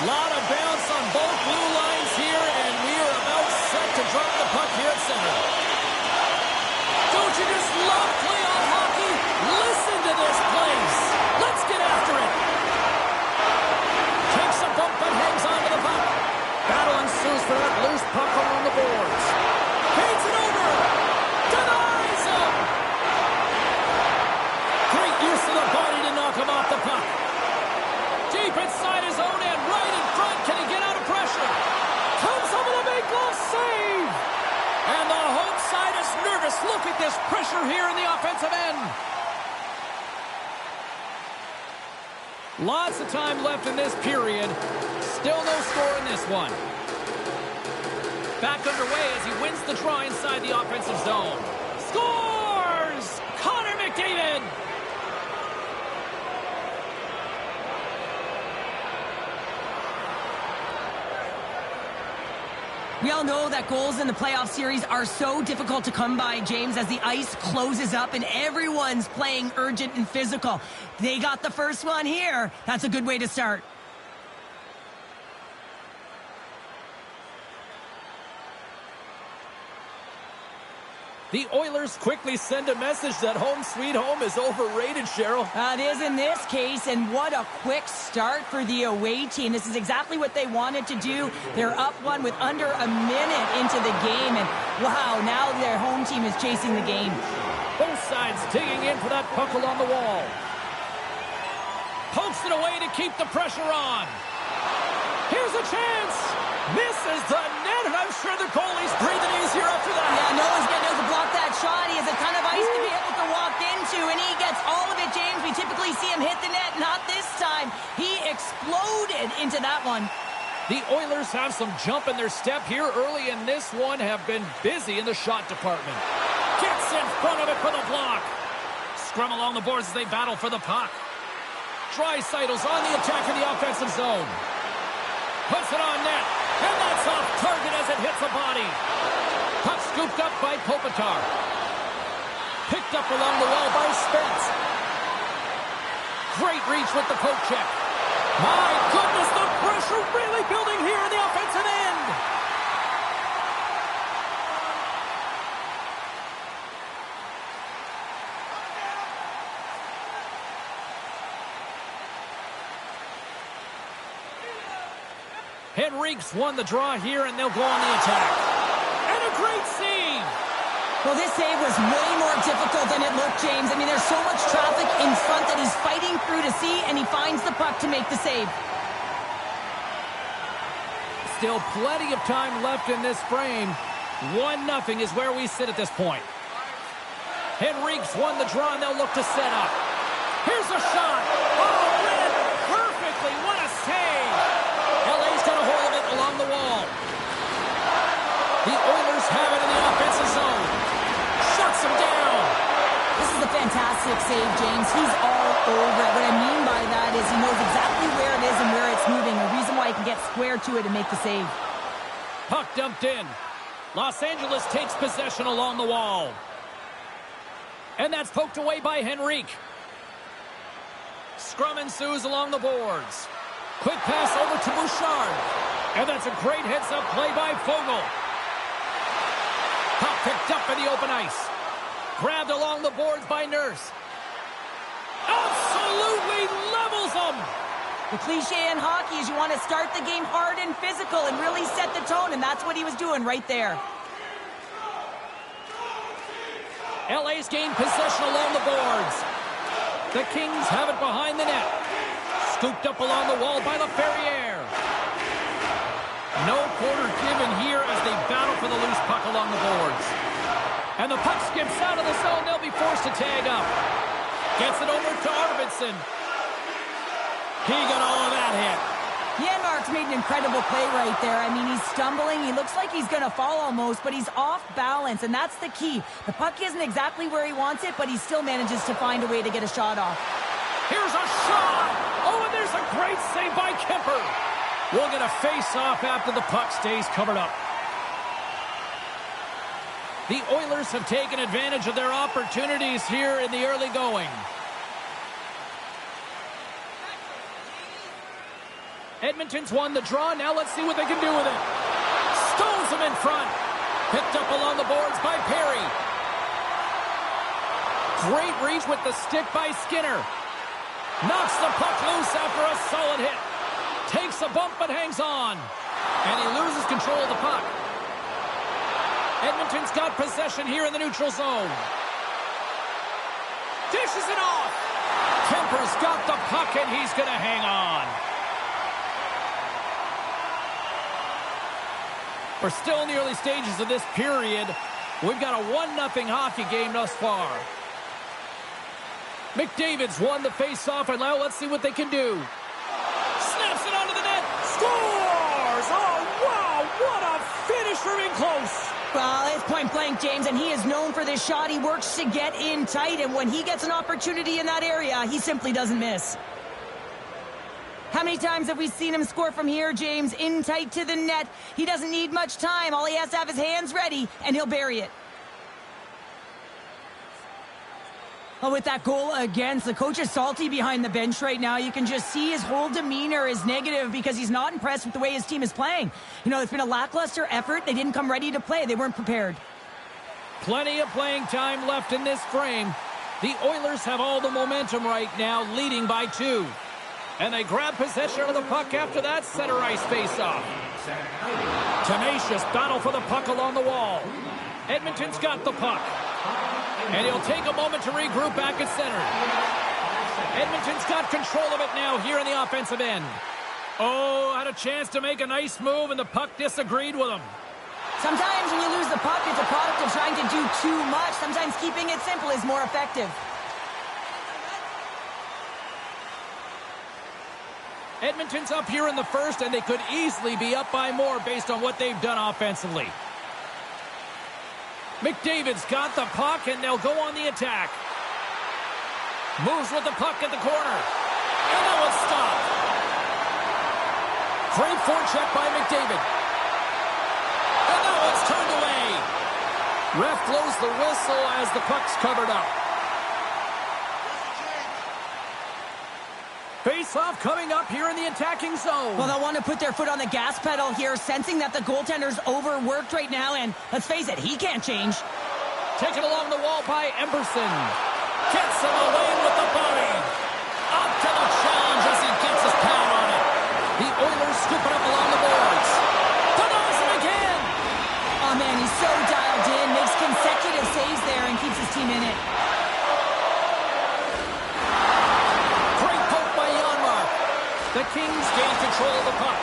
Lot of bounce on both blue lines here, and we are about set to drop the puck here at center. Don't you just love playoff hockey? Listen to this place. Let's get after it. Takes a bump and hangs on to the puck. Battle ensues for that loose puck along the boards. Feeds it over. Denies him. Great use of the body to knock him off the puck. Deep inside his own end, right in front. Can he get out of pressure? Comes up with a big glove save. And the home side is nervous. Look at this pressure here in the offensive end. Lots of time left in this period. Still no score in this one. Back underway as he wins the draw inside the offensive zone. Scores! Connor McDavid! We all know that goals in the playoff series are so difficult to come by, James, as the ice closes up and everyone's playing urgent and physical. They got the first one here. That's a good way to start. The Oilers quickly send a message that home sweet home is overrated, Cheryl. It is in this case, and what a quick start for the away team. This is exactly what they wanted to do. They're up one with under a minute into the game, and wow, now their home team is chasing the game. Both sides digging in for that puck along the wall. Pokes it away to keep the pressure on. Here's a chance. Misses the net, and I'm sure the goalie's breathing easier after that. Yeah, no one's going to be able to block that shot. He has a ton of ice to be able to walk into, and he gets all of it, James. We typically see him hit the net. Not this time. He exploded into that one. The Oilers have some jump in their step here early in this one, have been busy in the shot department. Gets in front of it for the block. Scrum along the boards as they battle for the puck. Draisaitl's on the attack in the offensive zone. Puts it on net. And that's off target as it hits a body. Puck scooped up by Kopitar. Picked up along the wall by Spence. Great reach with the poke check. My goodness, the pressure really building here in the offensive end. Henriques won the draw here, and they'll go on the attack. And a great save! Well, this save was way more difficult than it looked, James. I mean, there's so much traffic in front that he's fighting through to see, and he finds the puck to make the save. Still plenty of time left in this frame. 1-0 is where we sit at this point. Henriques won the draw, and they'll look to set up. Here's a shot! Oh, read it perfectly! What a save! LA's got a hold of it along the wall. The Oilers have it in the offensive zone. Shuts him down. This is a fantastic save, James. He's all over it. What I mean by that is he knows exactly where it is and where it's moving. A reason why he can get square to it and make the save. Puck dumped in. Los Angeles takes possession along the wall. And that's poked away by Henrique. Scrum ensues along the boards. Quick pass over to Bouchard. And that's a great heads-up play by Foegele. Puck picked up in the open ice. Grabbed along the boards by Nurse. Absolutely levels them. The cliche in hockey is you want to start the game hard and physical and really set the tone, and that's what he was doing right there. LA's gained possession along the boards. The Kings have it behind the net. Scooped up along the wall by LaFerriere. No quarter given here as they battle for the loose puck along the boards. And the puck skips out of the zone. They'll be forced to tag up. Gets it over to Arvidsson. He got all of that hit. Janmark's made an incredible play right there. I mean, he's stumbling. He looks like he's going to fall almost, but he's off balance, and that's the key. The puck isn't exactly where he wants it, but he still manages to find a way to get a shot off. Here's a shot! Oh, and there's a great save by Kemper. We'll get a face-off after the puck stays covered up. The Oilers have taken advantage of their opportunities here in the early going. Edmonton's won the draw. Now let's see what they can do with it. Stones him in front. Picked up along the boards by Perry. Great reach with the stick by Skinner. Knocks the puck loose after a solid hit. Takes a bump but hangs on. And he loses control of the puck. Edmonton's got possession here in the neutral zone. Dishes it off. Kemper's got the puck and he's going to hang on. We're still in the early stages of this period. We've got a 1-0 hockey game thus far. McDavid's won the face-off, and now let's see what they can do. Snaps it onto the net. Scores! Oh, wow! What a finish from in close! Well, it's point-blank, James, and he is known for this shot. He works to get in tight, and when he gets an opportunity in that area, he simply doesn't miss. How many times have we seen him score from here, James? In tight to the net. He doesn't need much time. All he has to have his hands ready, and he'll bury it. Oh, with that goal against, the coach is salty behind the bench right now. You can just see his whole demeanor is negative because he's not impressed with the way his team is playing. You know, it's been a lackluster effort. They didn't come ready to play. They weren't prepared. Plenty of playing time left in this frame. The Oilers have all the momentum right now, leading by 2. And they grab possession of the puck after that center ice face-off. Tenacious battle for the puck along the wall. Edmonton's got the puck. And he'll take a moment to regroup back at center. Edmonton's got control of it now here in the offensive end. Oh, had a chance to make a nice move, and the puck disagreed with him. Sometimes when you lose the puck, it's a product of trying to do too much. Sometimes keeping it simple is more effective. Edmonton's up here in the first, and they could easily be up by more based on what they've done offensively. McDavid's got the puck, and they'll go on the attack. Moves with the puck at the corner. And that was stopped. Great forecheck by McDavid. And that one's turned away. Ref blows the whistle as the puck's covered up. Face-off coming up here in the attacking zone. Well, they'll want to put their foot on the gas pedal here, sensing that the goaltender's overworked right now, and let's face it, he can't change. Taken along the wall by Emberson. Gets him away with the body. Up to the challenge as he gets his pad on it. The Oilers scoop it up along the boards. Donaldson again. Oh, man, he's so dialed in, makes consecutive saves there and keeps his team in it. The Kings gain control of the puck.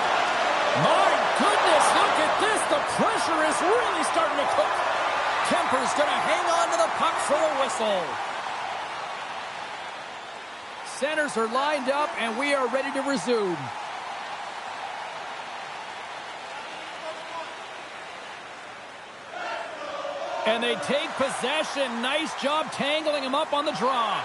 My goodness, look at this. The pressure is really starting to cook. Kemper's going to hang on to the puck for a whistle. Centers are lined up, and we are ready to resume. And they take possession. Nice job tangling him up on the draw.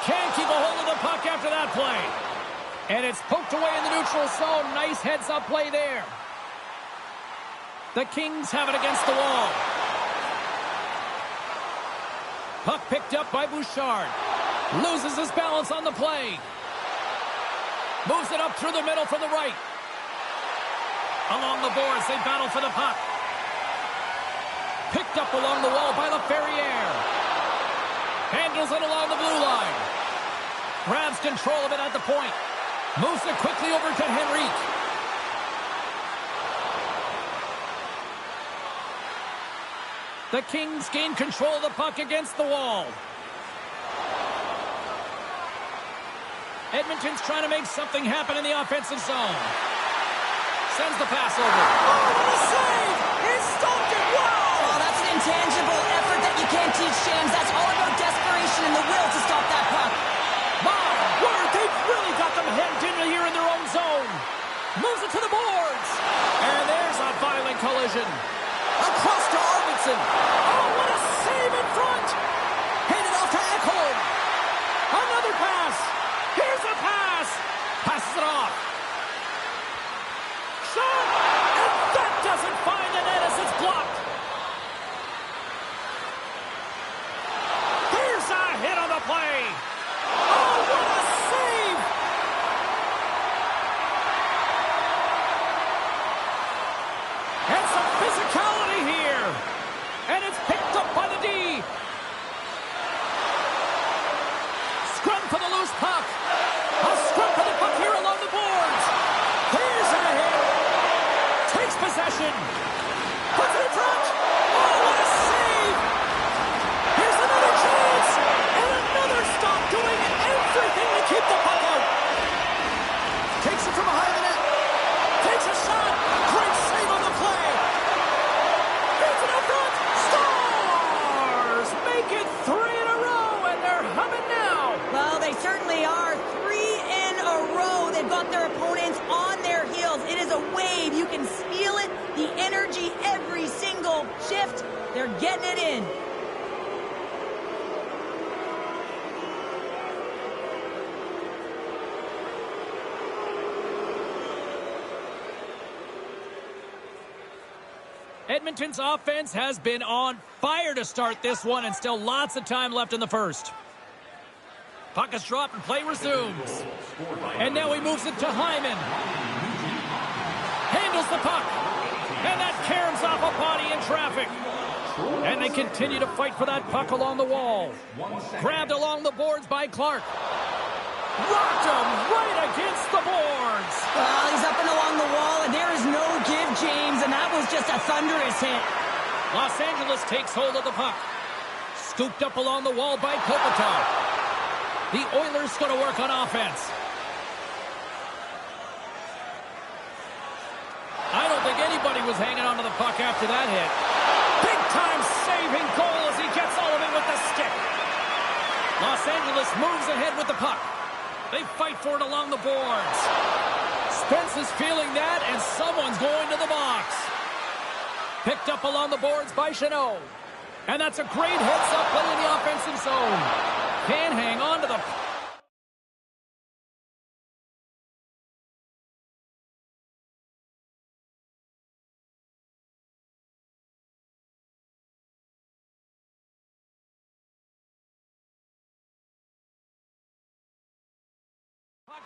Can't keep a hold of the puck after that play. And it's poked away in the neutral zone. Nice heads-up play there. The Kings have it against the wall. Puck picked up by Bouchard. Loses his balance on the play. Moves it up through the middle from the right. Along the boards, they battle for the puck. Picked up along the wall by LaFerriere. Handles it along the blue line. Grabs control of it at the point. Moves it quickly over to Henrique. The Kings gain control of the puck against the wall. Edmonton's trying to make something happen in the offensive zone. Sends the pass over. Oh, what a save! He stopped it! Wow! Oh, that's an intangible effort that you can't teach, James. That's all about desperation and the will to stop that puck. My word, they've really got them hemmed in here in their own zone. Moves it to the boards. And there's a violent collision. Across to Arvidsson. Oh, what a save in front. Handed off to Ekholm. Another pass. Here's a pass. Passes it off. Shot. And that doesn't find the net as it's blocked. Here's a hit on the play. getting it in. Edmonton's offense has been on fire to start this one, and still lots of time left in the first. Puck is dropped and play resumes. And now he moves it to Hyman. Handles the puck. And that caroms off a body in traffic. And they continue to fight for that puck along the wall. Grabbed along the boards by Clark. Rocked him right against the boards. Well, he's up and along the wall, and there is no give, James, and that was just a thunderous hit. Los Angeles takes hold of the puck. Scooped up along the wall by Kopitar. The Oilers going to work on offense. I don't think anybody was hanging on to the puck after that hit. Big-time saving goal as he gets all of it with the stick. Los Angeles moves ahead with the puck. They fight for it along the boards. Spence is feeling that, and someone's going to the box. Picked up along the boards by Chanot. And that's a great heads-up play in the offensive zone. Can hang on to the puck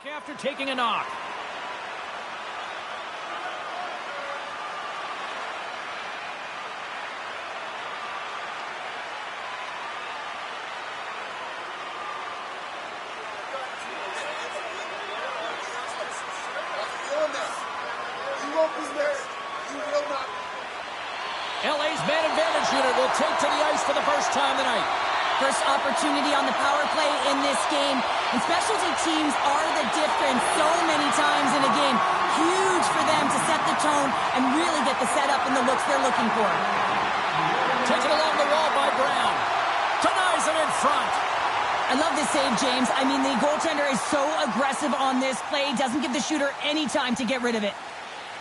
after taking a knock. LA's man advantage unit will take to the ice for the first time tonight. First opportunity on the power play in this game. And specialty teams are the difference so many times in a game. Huge for them to set the tone and really get the setup and the looks they're looking for. Taken along the wall by Brown. Denies him in front. I love this save, James. I mean, the goaltender is so aggressive on this play. Doesn't give the shooter any time to get rid of it.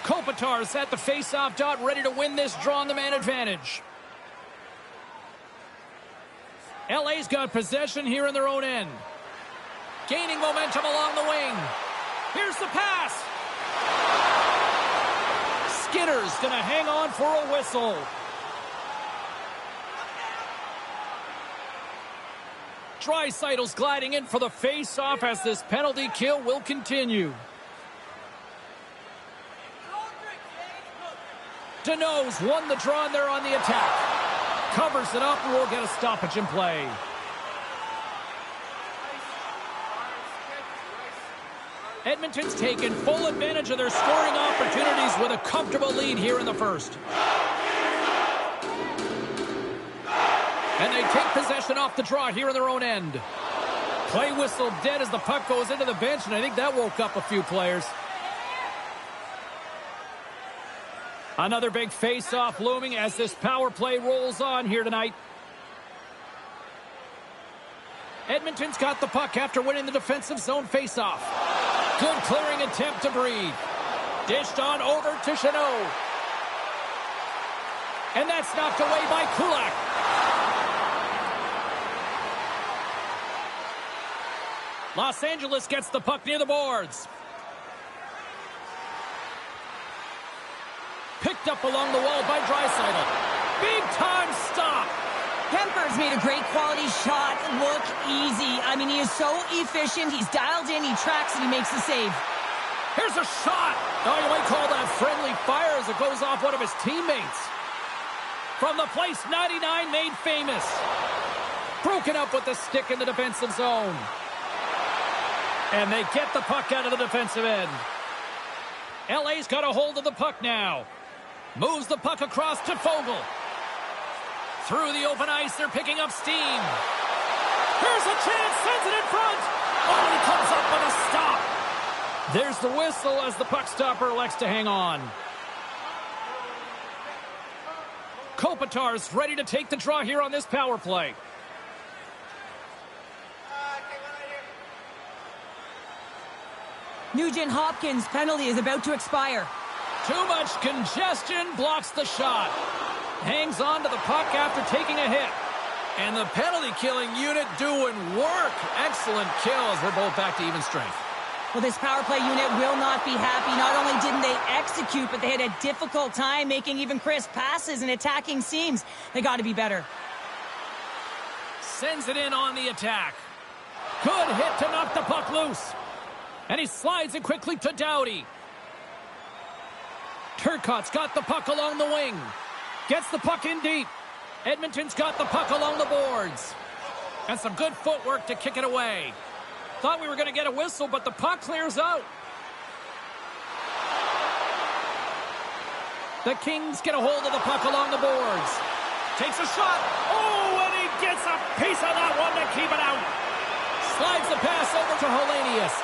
Kopitar's at the face-off dot, ready to win this draw on the man advantage. LA's got possession here in their own end. Gaining momentum along the wing. Here's the pass. Skinner's going to hang on for a whistle. Draisaitl's gliding in for the face-off as this penalty kill will continue. Danault's won the draw, and they're on the attack. Covers it up, and we'll get a stoppage in play. Edmonton's taken full advantage of their scoring opportunities with a comfortable lead here in the first. And they take possession off the draw here in their own end. Play whistle dead as the puck goes into the bench, and I think that woke up a few players. Another big face-off looming as this power play rolls on here tonight. Edmonton's got the puck after winning the defensive zone face-off. Good clearing attempt to breathe. Dished on over to Chanot. And that's knocked away by Kulak. Los Angeles gets the puck near the boards. Picked up along the wall by Draisaitl. Big time stop. Kemper's made a great quality shot look easy. I mean, he is so efficient. He's dialed in, he tracks, and he makes the save. Here's a shot. Oh, you might call that friendly fire as it goes off one of his teammates. From the place 99 made famous. Broken up with the stick in the defensive zone. And they get the puck out of the defensive end. LA's got a hold of the puck now. Moves the puck across to Foegele. Through the open ice, they're picking up steam. Here's a chance, sends it in front. Oh, and he comes up with a stop. There's the whistle as the puck stopper elects to hang on. Kopitar's ready to take the draw here on this power play. Nugent Hopkins' penalty is about to expire. Too much congestion blocks the shot. Hangs on to the puck after taking a hit. And the penalty-killing unit doing work. Excellent kill as we're both back to even strength. Well, this power play unit will not be happy. Not only didn't they execute, but they had a difficult time making even crisp passes and attacking seams. They got to be better. Sends it in on the attack. Good hit to knock the puck loose. And he slides it quickly to Doughty. Turcotte's got the puck along the wing. Gets the puck in deep. Edmonton's got the puck along the boards. And some good footwork to kick it away. Thought we were going to get a whistle, but the puck clears out. The Kings get a hold of the puck along the boards. Takes a shot. Oh, and he gets a piece of that one to keep it out. Slides the pass over to Hellenius.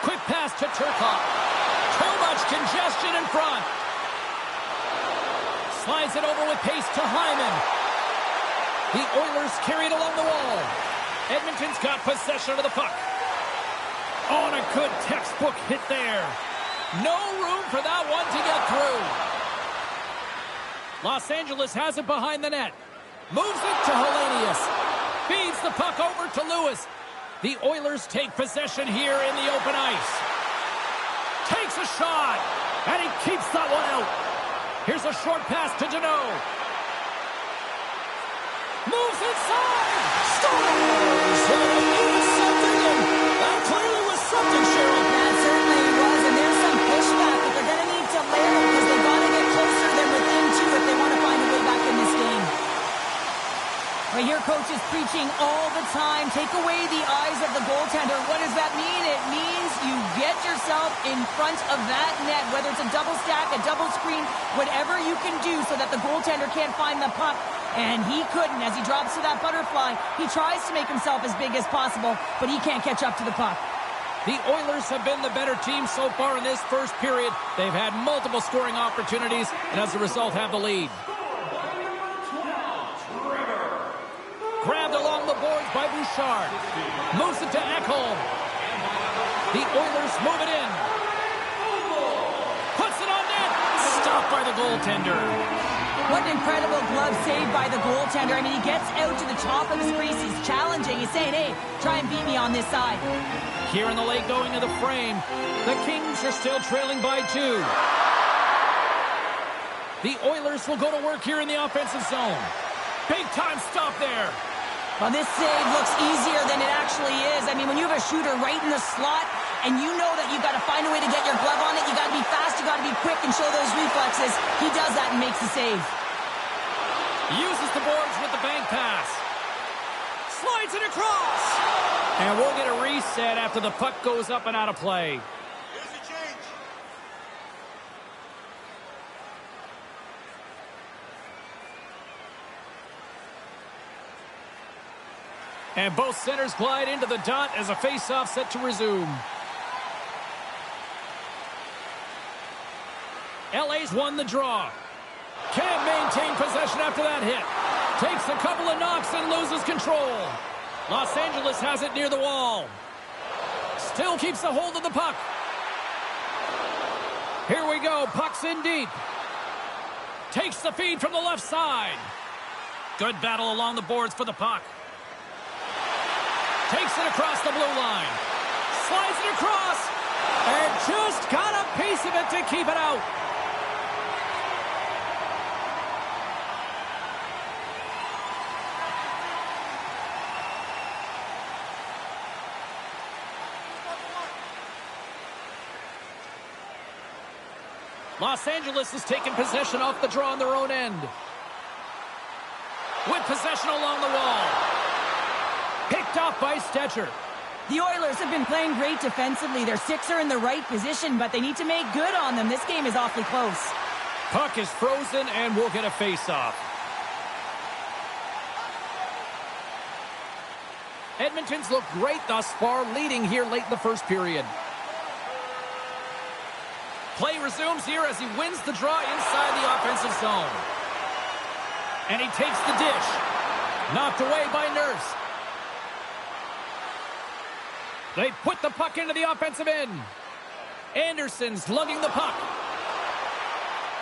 Quick pass to Turcotte. Too much congestion in front. Slides it over with pace to Hyman. The Oilers carry it along the wall. Edmonton's got possession of the puck. Oh, and a good textbook hit there. No room for that one to get through. Los Angeles has it behind the net. Moves it to Hellenius. Feeds the puck over to Lewis. The Oilers take possession here in the open ice. Takes a shot, and he keeps that one out. Here's a short pass to Deneau. Moves inside. Scores! That clearly was something, Cheryl. That certainly was, and there's some pushback, but they're going to need to layer it because they've got to get closer than within two if they want to find a way back in this game. I hear coaches preaching all the time, take away the eyes of the goaltender. What does that mean? It means you get yourself in front of that net, whether it's a double stack, a double screen, whatever you can do so that the goaltender can't find the puck. And he couldn't. As he drops to that butterfly, he tries to make himself as big as possible, but he can't catch up to the puck. The Oilers have been the better team so far in this first period. They've had multiple scoring opportunities, and as a result have the lead. Grabbed along the boards by Bouchard. Moves it to Ekholm. The Oilers move it in. Puts it on net. Stopped by the goaltender. What an incredible glove save by the goaltender. I mean, he gets out to the top of his crease. He's challenging. He's saying, hey, try and beat me on this side. Here in the late going to the frame, the Kings are still trailing by 2. The Oilers will go to work here in the offensive zone. Big time stop there. Well, this save looks easier than it actually is. I mean, when you have a shooter right in the slot and you know that you've got to find a way to get your glove on it, you got to be fast, you got to be quick and show those reflexes. He does that and makes the save. Uses the boards with the bank pass. Slides it across. And we'll get a reset after the puck goes up and out of play. Here's the change. And both centers glide into the dot as a face-off set to resume. LA's won the draw. Can't maintain possession after that hit. Takes a couple of knocks and loses control. Los Angeles has it near the wall. Still keeps a hold of the puck. Here we go. Puck's in deep. Takes the feed from the left side. Good battle along the boards for the puck. Takes it across the blue line. Slides it across. And just got a piece of it to keep it out. Los Angeles has taken possession off the draw on their own end. With possession along the wall. Picked off by Stetcher. The Oilers have been playing great defensively. Their six are in the right position, but they need to make good on them. This game is awfully close. Puck is frozen, and we'll get a face-off. Edmonton's looked great thus far, leading here late in the first period. Play resumes here as he wins the draw inside the offensive zone. And he takes the dish. Knocked away by Nurse. They put the puck into the offensive end. Anderson's lugging the puck.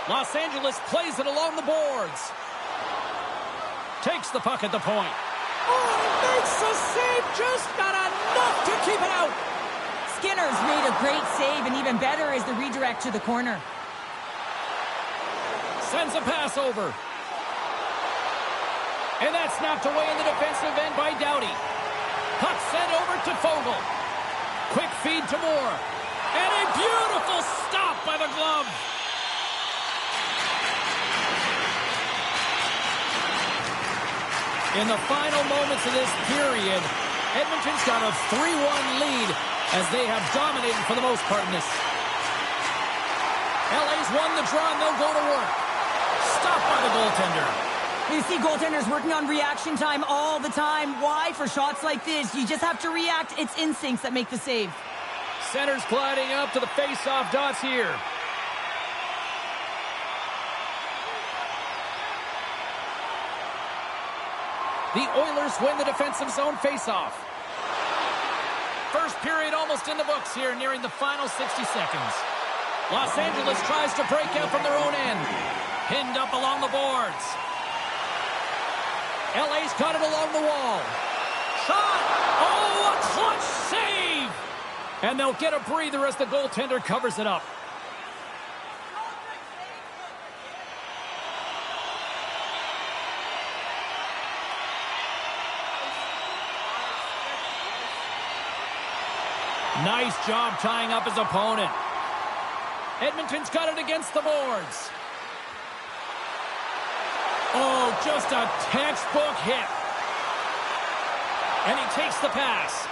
Los Angeles plays it along the boards. Takes the puck at the point. Oh, makes the save, just not enough to keep it out. Skinner's made a great save, and even better is the redirect to the corner. Sends a pass over. And that's snapped away in the defensive end by Doughty. Puck sent over to Foegele. Quick feed to Moore. And a beautiful stop by the glove. In the final moments of this period, Edmonton's got a 3-1 lead as they have dominated for the most part in this. LA's won the draw and they'll go to work. Stopped by the goaltender. You see goaltenders working on reaction time all the time. Why? For shots like this, you just have to react. It's instincts that make the save. Center's gliding up to the face-off dots here. The Oilers win the defensive zone face-off. First period almost in the books here, nearing the final 60 seconds. Los Angeles tries to break out from their own end. Pinned up along the boards. LA's got it along the wall. Shot! Oh, a clutch save! And they'll get a breather as the goaltender covers it up. Nice job tying up his opponent. Edmonton's got it against the boards. Oh, just a textbook hit. And he takes the pass.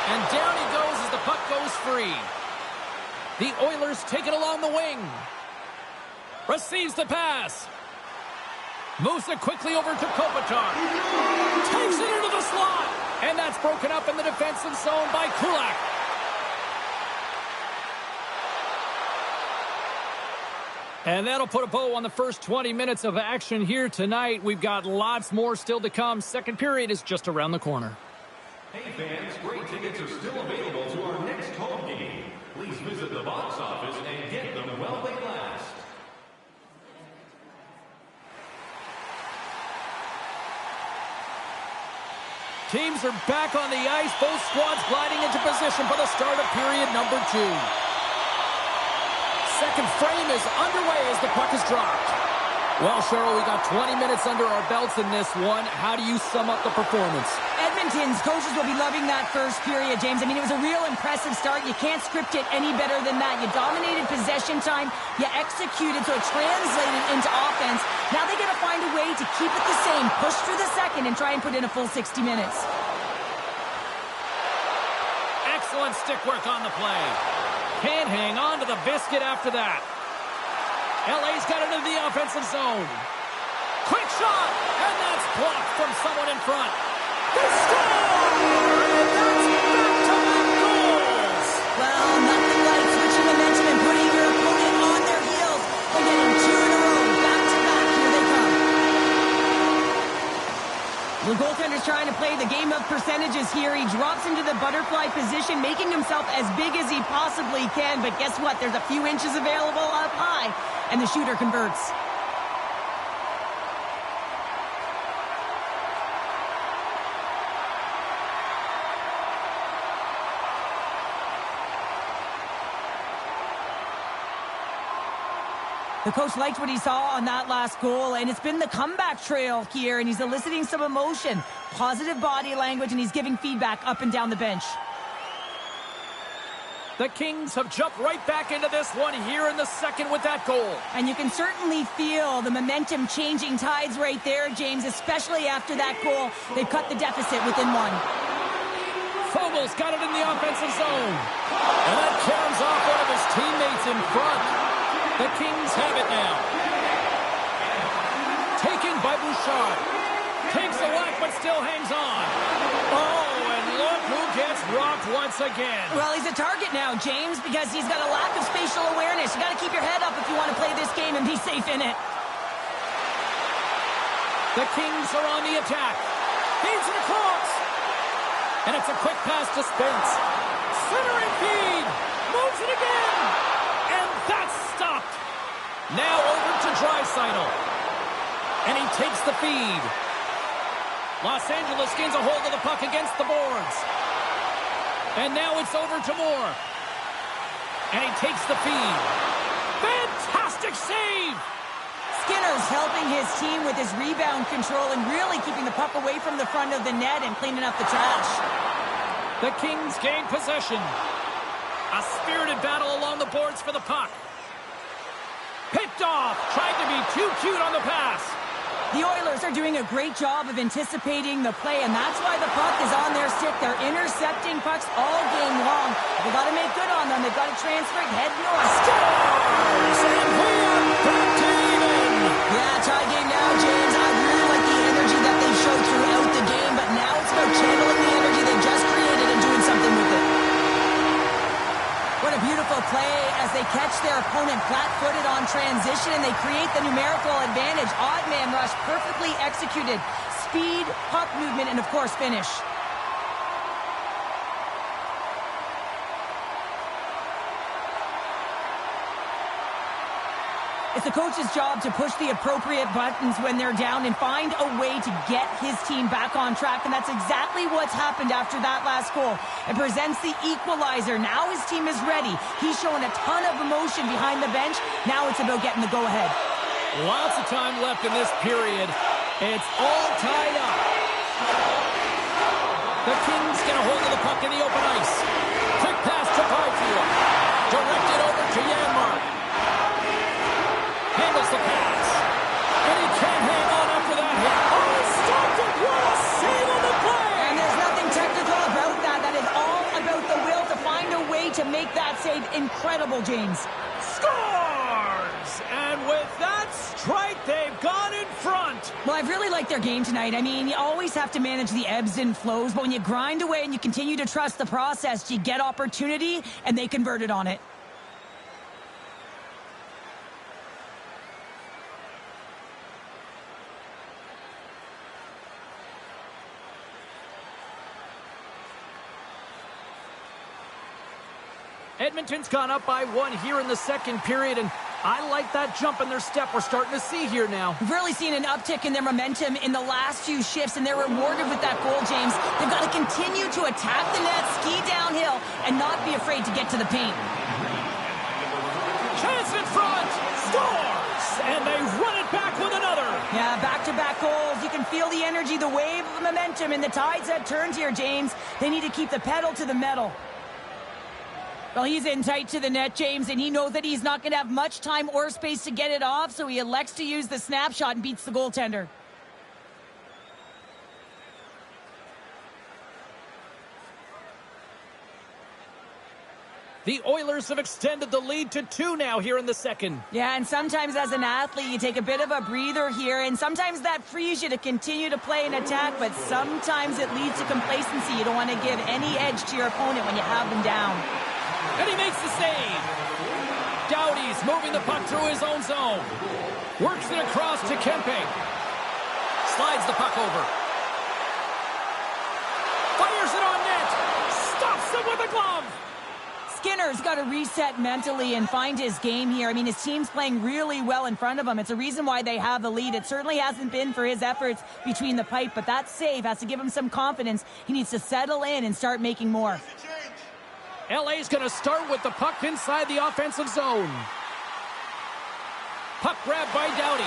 And down he goes as the puck goes free. The Oilers take it along the wing. Receives the pass. Moves it quickly over to Kopitar. Takes it into the slot. And that's broken up in the defensive zone by Kulak. And that'll put a bow on the first 20 minutes of action here tonight. We've got lots more still to come. Second period is just around the corner. Hey fans, great tickets are still available to our next home game. Please visit the box office and get them while they last. Teams are back on the ice. Both squads gliding into position for the start of period number 2. Second frame is underway as the puck is dropped. Well, Cheryl, we got 20 minutes under our belts in this one. How do you sum up the performance? Edmonton's coaches will be loving that first period, James. I mean, it was a real impressive start. You can't script it any better than that. You dominated possession time. You executed, so it translated into offense. Now they got to find a way to keep it the same, push through the second, and try and put in a full 60 minutes. Excellent stick work on the play. Can't hang on to the biscuit after that. LA's got it into the offensive zone. Quick shot, and that's blocked from someone in front. They score! And that's back-to-back goals! Well, nothing like switching momentum and putting your opponent on their heels. They're getting 2 in a row, back-to-back. Here they come. The goaltender's trying to play the game of percentages here. He drops into the butterfly position, making himself as big as he possibly can. But guess what? There's a few inches available up high, and the shooter converts. The coach liked what he saw on that last goal, and it's been the comeback trail here, and he's eliciting some emotion, positive body language, and he's giving feedback up and down the bench. The Kings have jumped right back into this one here in the second with that goal. And you can certainly feel the momentum changing tides right there, James, especially after that goal. They've cut the deficit within one. Fogel's got it in the offensive zone. And that carries off one of his teammates in front. The Kings have it now. Taken by Bouchard. Takes a whack, but still hangs on. Oh, and look who gets rocked once again. Well, he's a target now, James, because he's got a lack of spatial awareness. You got to keep your head up if you want to play this game and be safe in it. The Kings are on the attack. Feeds it across. And it's a quick pass to Spence. Centering feed. Moves it again. And That's stopped. Now over to Draisaitl. And he takes the feed. Los Angeles gains a hold of the puck against the boards. And now it's over to Moore. And he takes the feed. Fantastic save! Skinner's helping his team with his rebound control and really keeping the puck away from the front of the net and cleaning up the trash. The Kings gain possession. A spirited battle along the boards for the puck. Picked off. Tried to be too cute on the pass. The Oilers are doing a great job of anticipating the play, and that's why the puck is on their stick. They're intercepting pucks all game long. They've got to make good on them. They've got to transfer it head north. Scores! And we are back to even. Yeah, tie game now, James. I really like the energy that they showed throughout the game, but now it's about channeling the energy they just created and doing something with it. What a beautiful play as they catch their opponent flat-footed on transition and they create the numerical advantage. Odd man rush, perfectly executed. Speed, puck movement, and of course finish. It's the coach's job to push the appropriate buttons when they're down and find a way to get his team back on track, and that's exactly what's happened after that last goal. It presents the equalizer. Now his team is ready. He's showing a ton of emotion behind the bench. Now it's about getting the go-ahead. Lots of time left in this period. It's all tied up. The Kings get a hold of the puck in the open ice. Quick pass to Byfield. Directed over to Janmark. Handles the pass. And he can't hang on after that hit. Oh, stopped it. What a save on the play. And there's nothing technical about that. That is all about the will to find a way to make that save. Incredible, James. Scores! And with that strike, they've gone in front. Well, I've really liked their game tonight. I mean, you always have to manage the ebbs and flows, but when you grind away and you continue to trust the process, you get opportunity, and they converted on it. Edmonton's gone up by 1 here in the second period, and I like that jump in their step we're starting to see here now. We've really seen an uptick in their momentum in the last few shifts, and they're rewarded with that goal, James. They've got to continue to attack the net, ski downhill, and not be afraid to get to the paint. Chance in front! Scores! And they run it back with another! Yeah, back-to-back goals. You can feel the energy, the wave of momentum, and the tides have turned here, James. They need to keep the pedal to the metal. Well, he's in tight to the net, James, and he knows that he's not going to have much time or space to get it off, so he elects to use the snapshot and beats the goaltender. The Oilers have extended the lead to 2 now here in the second. Yeah, and sometimes as an athlete, you take a bit of a breather here, and sometimes that frees you to continue to play and attack, but sometimes it leads to complacency. You don't want to give any edge to your opponent when you have them down. And he makes the save. Doughty's moving the puck through his own zone. Works it across to Kempe. Slides the puck over. Fires it on net. Stops him with a glove. Skinner's got to reset mentally and find his game here. I mean, his team's playing really well in front of him. It's a reason why they have the lead. It certainly hasn't been for his efforts between the pipe, but that save has to give him some confidence. He needs to settle in and start making more. LA's going to start with the puck inside the offensive zone. Puck grabbed by Doughty.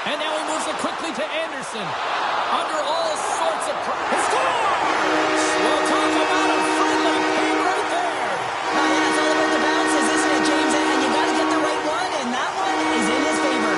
And now he moves it quickly to Anderson. Under all sorts of scores! We'll talk about a friendly game right there. Yeah, it's all about the bounces, isn't it, James? And you got to get the right one, and that one is in his favor.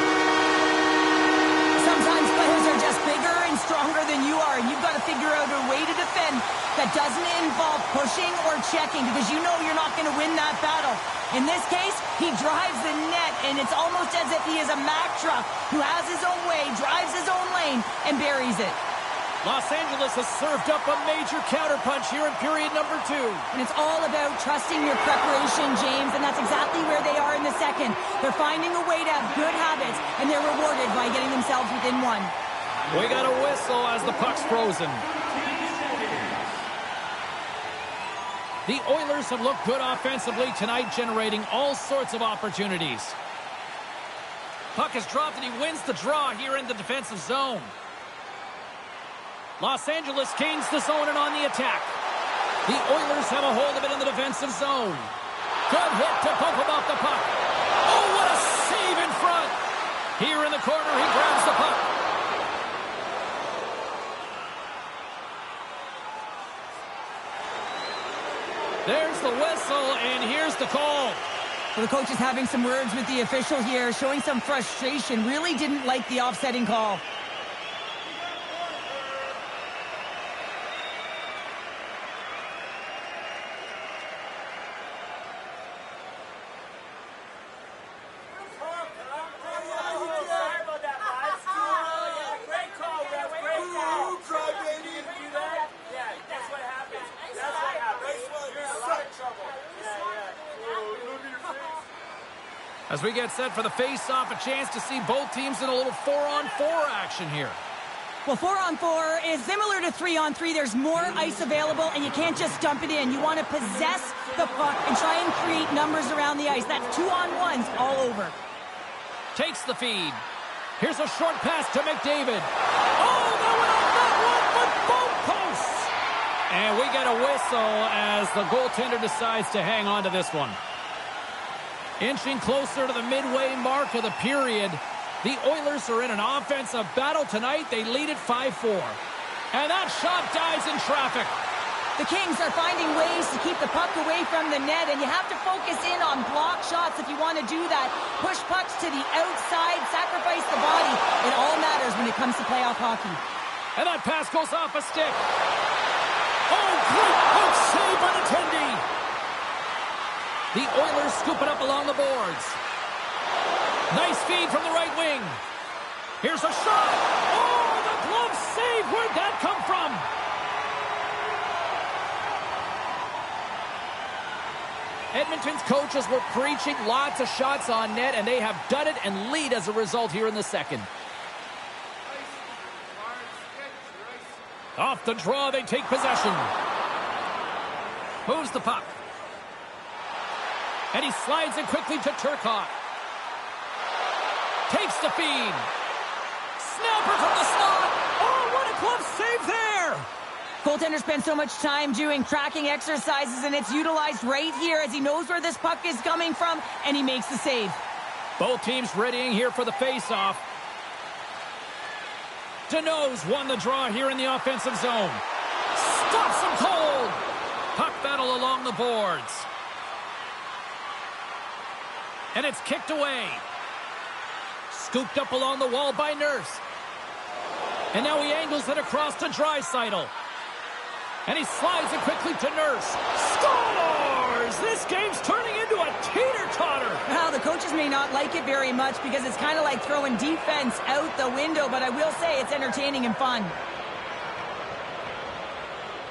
Sometimes players are just bigger and stronger than you are, and you've got to figure out a way to defend that doesn't involve pushing or checking, because you know you're not going to win that battle. In this case, he drives the net, and it's almost as if he is a Mack truck who has his own way, drives his own lane, and buries it. Los Angeles has served up a major counterpunch here in period number 2. And it's all about trusting your preparation, James, and that's exactly where they are in the second. They're finding a way to have good habits, and they're rewarded by getting themselves within 1. We got a whistle as the puck's frozen. The Oilers have looked good offensively tonight, generating all sorts of opportunities. Puck is dropped, and he wins the draw here in the defensive zone. Los Angeles gains the zone and on the attack. The Oilers have a hold of it in the defensive zone. Good hit to poke him off the puck. Oh, what a save in front. Here in the corner, he grabs the puck. There's the whistle, and here's the call. Well, the coach is having some words with the official here, showing some frustration. Really didn't like the offsetting call. As we get set for the face-off, a chance to see both teams in a little 4-on-4 action here. Well, 4-on-4 is similar to 3-on-3. There's more ice available, and you can't just dump it in. You want to possess the puck and try and create numbers around the ice. That's 2-on-1s all over. Takes the feed. Here's a short pass to McDavid. Oh, that went off that one for both posts. And we get a whistle as the goaltender decides to hang on to this one. Inching closer to the midway mark of the period, the Oilers are in an offensive battle tonight. They lead it 5-4. And that shot dies in traffic. The Kings are finding ways to keep the puck away from the net, and you have to focus in on block shots if you want to do that. Push pucks to the outside, sacrifice the body. It all matters when it comes to playoff hockey. And that pass goes off a stick. Oh, great hook save by the Tendy. The Oilers scoop it up along the boards. Nice feed from the right wing. Here's a shot. Oh, the glove save. Where'd that come from? Edmonton's coaches were preaching lots of shots on net, and they have done it and lead as a result here in the second. Off the draw, they take possession. Moves the puck. And he slides it quickly to Turcotte. Takes the feed. Snapper from the slot. Oh, what a glove save there. Goaltender spends so much time doing tracking exercises, and it's utilized right here as he knows where this puck is coming from, and he makes the save. Both teams readying here for the face-off. Deneau's won the draw here in the offensive zone. Stops him cold. Puck battle along the boards. And it's kicked away. Scooped up along the wall by Nurse. And now he angles it across to Draisaitl. And he slides it quickly to Nurse. Scores! This game's turning into a teeter-totter. Now, the coaches may not like it very much because it's kind of like throwing defense out the window, but I will say it's entertaining and fun.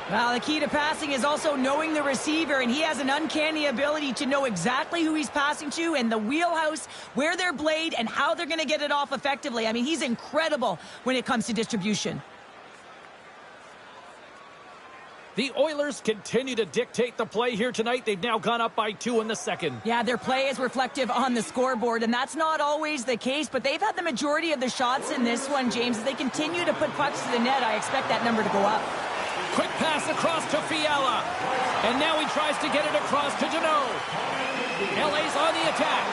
Well, the key to passing is also knowing the receiver, and he has an uncanny ability to know exactly who he's passing to and the wheelhouse, where they're blade, and how they're going to get it off effectively. I mean, he's incredible when it comes to distribution. The Oilers continue to dictate the play here tonight. They've now gone up by 2 in the second. Yeah, their play is reflective on the scoreboard, and that's not always the case, but they've had the majority of the shots in this one, James. As they continue to put pucks to the net, I expect that number to go up. Quick pass across to Fiala. And now he tries to get it across to Deneau. LA's on the attack.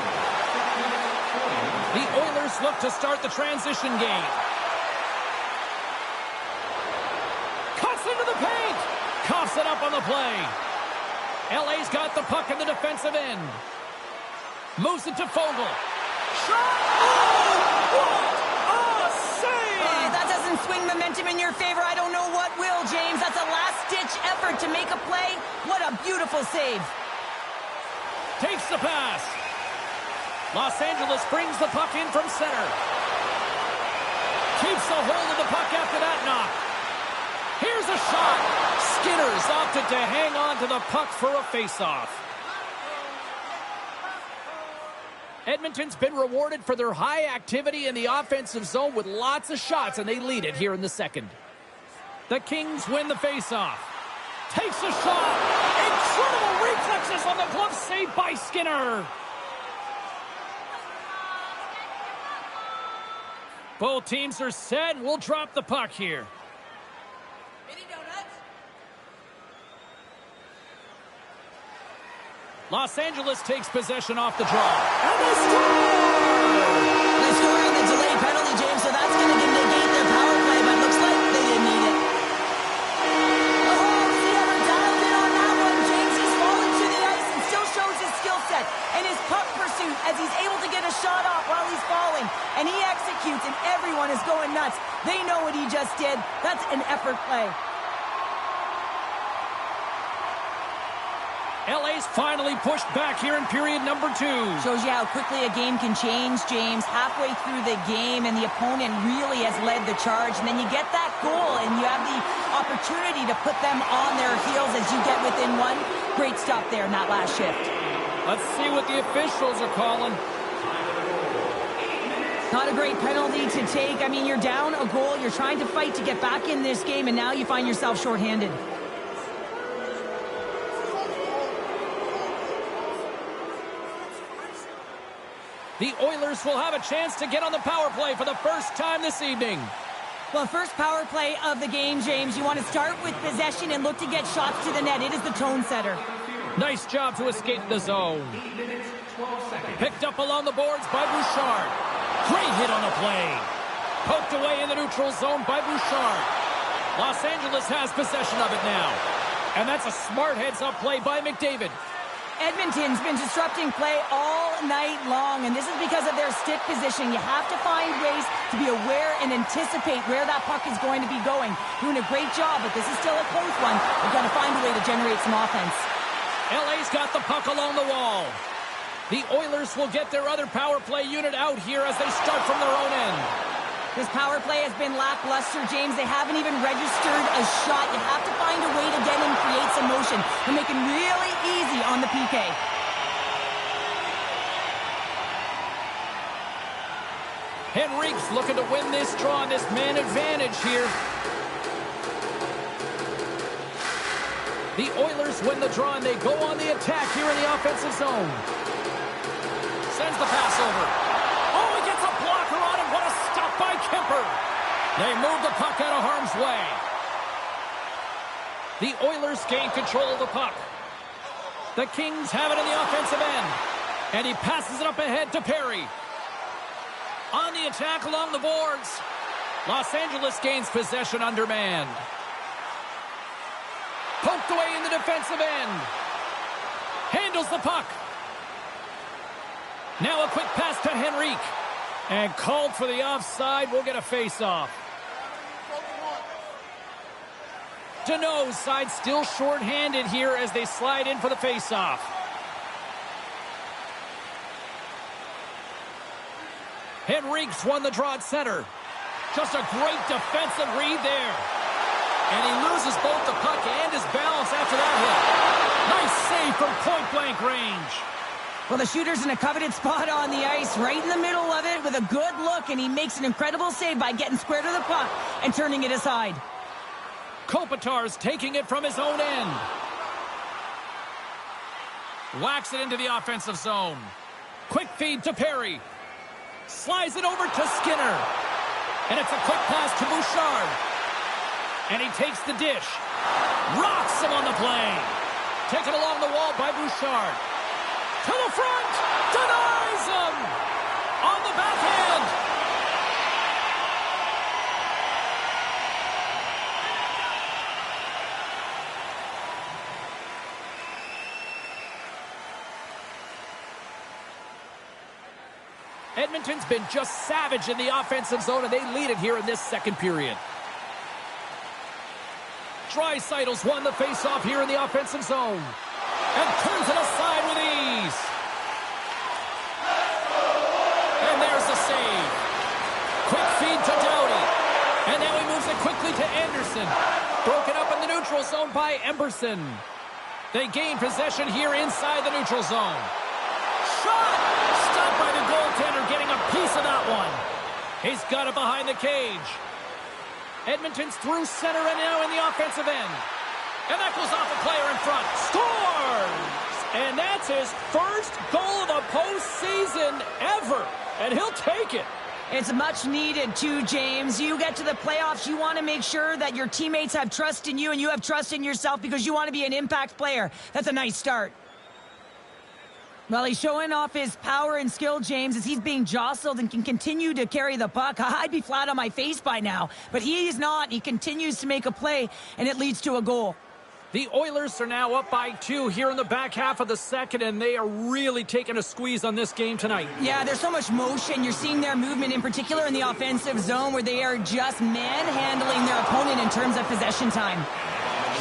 The Oilers look to start the transition game. Cuts into the paint. Coughs it up on the play. LA's got the puck in the defensive end. Moves it to Foegele. Shot! Oh! What a save! That doesn't swing momentum in your favor. I don't know what will, James. That's a last-ditch effort to make a play. What a beautiful save. Takes the pass. Los Angeles brings the puck in from center. Keeps a hold of the puck after that knock. Here's a shot. Skinner's opted to hang on to the puck for a face-off. Edmonton's been rewarded for their high activity in the offensive zone with lots of shots, and they lead it here in the second. The Kings win the face-off. Takes a shot. And Incredible reflexes on the glove save by Skinner. Both teams are set. We'll drop the puck here. Los Angeles takes possession off the draw. And they score! They score on the delayed penalty, James, so that's going to negate their power play, but looks like they didn't need it. Oh, he ever dialed in on that one. James, he's fallen to the ice and still shows his skill set and his puck pursuit as he's able to get a shot off while he's falling. And he executes, and everyone is going nuts. They know what he just did. That's an effort play. LA's finally pushed back here in period number 2. Shows you how quickly a game can change, James. Halfway through the game, and the opponent really has led the charge. And then you get that goal, and you have the opportunity to put them on their heels as you get within one. Great stop there in that last shift. Let's see what the officials are calling. Not a great penalty to take. I mean, you're down a goal. You're trying to fight to get back in this game, and now you find yourself shorthanded. The Oilers will have a chance to get on the power play for the first time this evening. Well, first power play of the game, James. You want to start with possession and look to get shots to the net. It is the tone setter. Nice job to escape the zone. Picked up along the boards by Bouchard. Great hit on the play. Poked away in the neutral zone by Bouchard. Los Angeles has possession of it now. And that's a smart heads-up play by McDavid. Edmonton's been disrupting play all night long, and this is because of their stick position. You have to find ways to be aware and anticipate where that puck is going to be going. Doing a great job, but this is still a close one. They've got to find a way to generate some offense. LA's got the puck along the wall. The Oilers will get their other power play unit out here as they start from their own end. This power play has been lackluster, James. They haven't even registered a shot. You have to find a way to get in, create some motion, and make it really easy on the PK. Henrique's looking to win this draw on this man advantage here. The Oilers win the draw, and they go on the attack here in the offensive zone. Sends the pass over. Oh, he gets a blocker on him. What a stop by Kemper. They move the puck out of harm's way. The Oilers gain control of the puck. The Kings have it in the offensive end. And he passes it up ahead to Perry. On the attack along the boards. Los Angeles gains possession undermanned. Poked away in the defensive end. Handles the puck. Now a quick pass to Henrique. And called for the offside. We'll get a face-off. Deneau's side still short-handed here as they slide in for the face-off. Henrique's won the draw at center. Just a great defensive read there. And he loses both the puck and his balance after that hit. Nice save from point-blank range. Well, the shooter's in a coveted spot on the ice, right in the middle of it with a good look, and he makes an incredible save by getting square to the puck and turning it aside. Kopitar's taking it from his own end. Whacks it into the offensive zone. Quick feed to Perry. Slides it over to Skinner. And it's a quick pass to Bouchard. And he takes the dish. Rocks him on the play. Taken along the wall by Bouchard. To the front. Denies him. On the backhand. Edmonton's been just savage in the offensive zone, and they lead it here in this second period. Draisaitl's won the faceoff here in the offensive zone and turns it aside with ease. And there's the save. Quick feed to Doughty. And now he moves it quickly to Anderson. Broken up in the neutral zone by Emberson. They gain possession here inside the neutral zone. Shot! Stopped by the goaltender, getting a piece of that one. He's got it behind the cage. Edmonton's through center and now in the offensive end. And that goes off a player in front. Score! And that's his first goal of the postseason ever. And he'll take it. It's much needed too, James. You get to the playoffs, you want to make sure that your teammates have trust in you and you have trust in yourself because you want to be an impact player. That's a nice start. Well, he's showing off his power and skill, James, as he's being jostled and can continue to carry the puck. I'd be flat on my face by now, but he is not. He continues to make a play, and it leads to a goal. The Oilers are now up by 2 here in the back half of the second, and they are really taking a squeeze on this game tonight. Yeah, there's so much motion. You're seeing their movement in particular in the offensive zone where they are just manhandling their opponent in terms of possession time.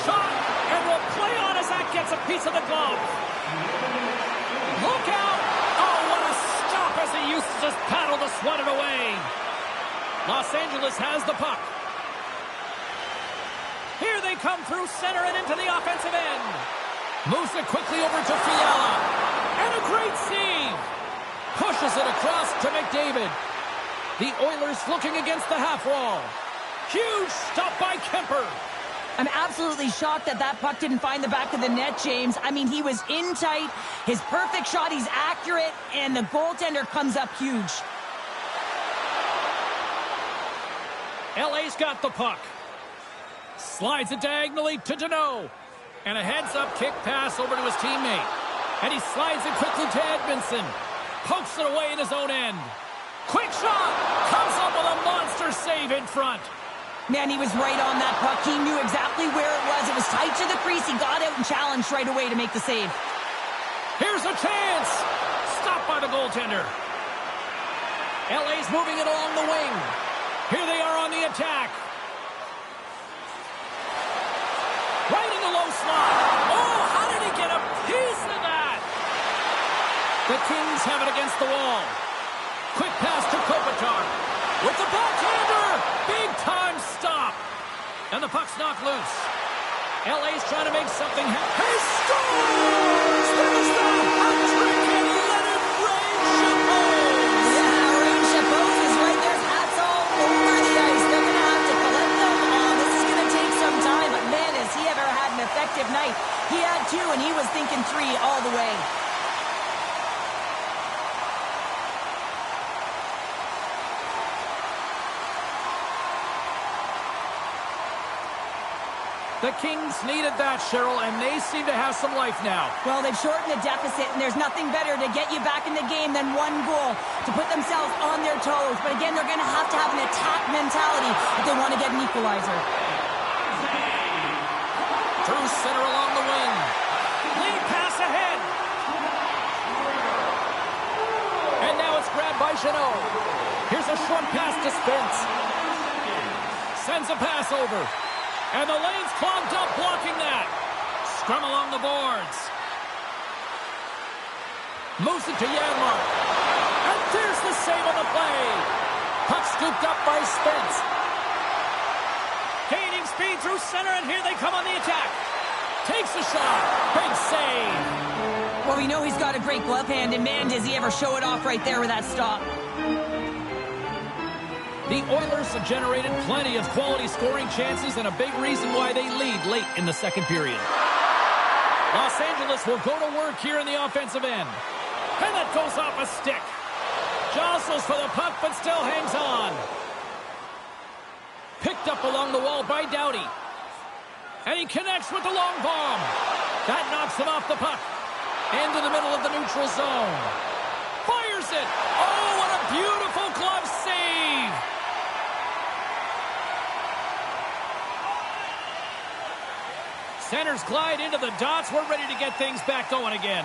Shot, and will play on as that gets a piece of the glove. Look out! Oh, what a stop as he used to just paddle to swat it away. Los Angeles has the puck. Here they come through center and into the offensive end. Moves it quickly over to Fiala. And a great save. Pushes it across to McDavid. The Oilers looking against the half wall. Huge stop by Kemper. I'm absolutely shocked that that puck didn't find the back of the net, James. I mean, he was in tight. His perfect shot, he's accurate, and the goaltender comes up huge. LA's got the puck. Slides it diagonally to Deneau. And a heads-up kick pass over to his teammate. And he slides it quickly to Edmondson. Pokes it away in his own end. Quick shot! Comes up with a monster save in front. Man, he was right on that puck. He knew exactly where it was. It was tight to the crease. He got out and challenged right away to make the save. Here's a chance. Stopped by the goaltender. LA's moving it along the wing. Here they are on the attack. Right in the low slot. Oh, how did he get a piece of that? The Kings have it against the wall. Quick pass to Kopitar. With the backhander. Big time stop. And the puck's knocked loose. LA's trying to make something happen. He scores! There's that hat-trick and Leonard Ray-Chapose. Yeah, Ray-Chapose is right there. Hats all over the ice. They're going to have to collect them. This is going to take some time, but man, has he ever had an effective night. He had 2, and he was thinking 3 all the way. The Kings needed that, Cheryl, and they seem to have some life now. Well, they've shortened the deficit, and there's nothing better to get you back in the game than 1 goal to put themselves on their toes. But again, they're going to have an attack mentality if they want to get an equalizer. Through center along the wing. Lead pass ahead. And now it's grabbed by Jeannot. Here's a short pass to Spence. Sends a pass over. And the lane's clogged up, blocking that. Scrum along the boards. Moves it to Janmark. And there's the save on the play. Puck scooped up by Spence. Gaining speed through center, and here they come on the attack. Takes a shot. Big save. Well, we know he's got a great glove hand, and man, does he ever show it off right there with that stop. The Oilers have generated plenty of quality scoring chances and a big reason why they lead late in the second period. Los Angeles will go to work here in the offensive end. And that goes off a stick. Jostles for the puck, but still hangs on. Picked up along the wall by Doughty. And he connects with the long bomb. That knocks him off the puck. Into the middle of the neutral zone. Fires it. Oh, what a beautiful glove save. Centers glide into the dots. We're ready to get things back going again.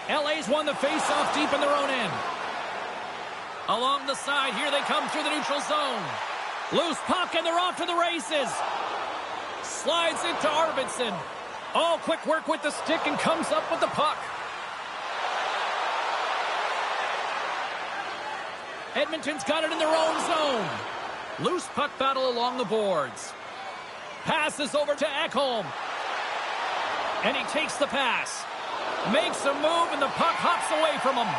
LA's won the face-off deep in their own end. Along the side, here they come through the neutral zone. Loose puck, and they're off to the races. Slides into Arvidsson. Oh, quick work with the stick and comes up with the puck. Edmonton's got it in their own zone. Loose puck battle along the boards. Passes over to Ekholm. And he takes the pass. Makes a move, and the puck hops away from him.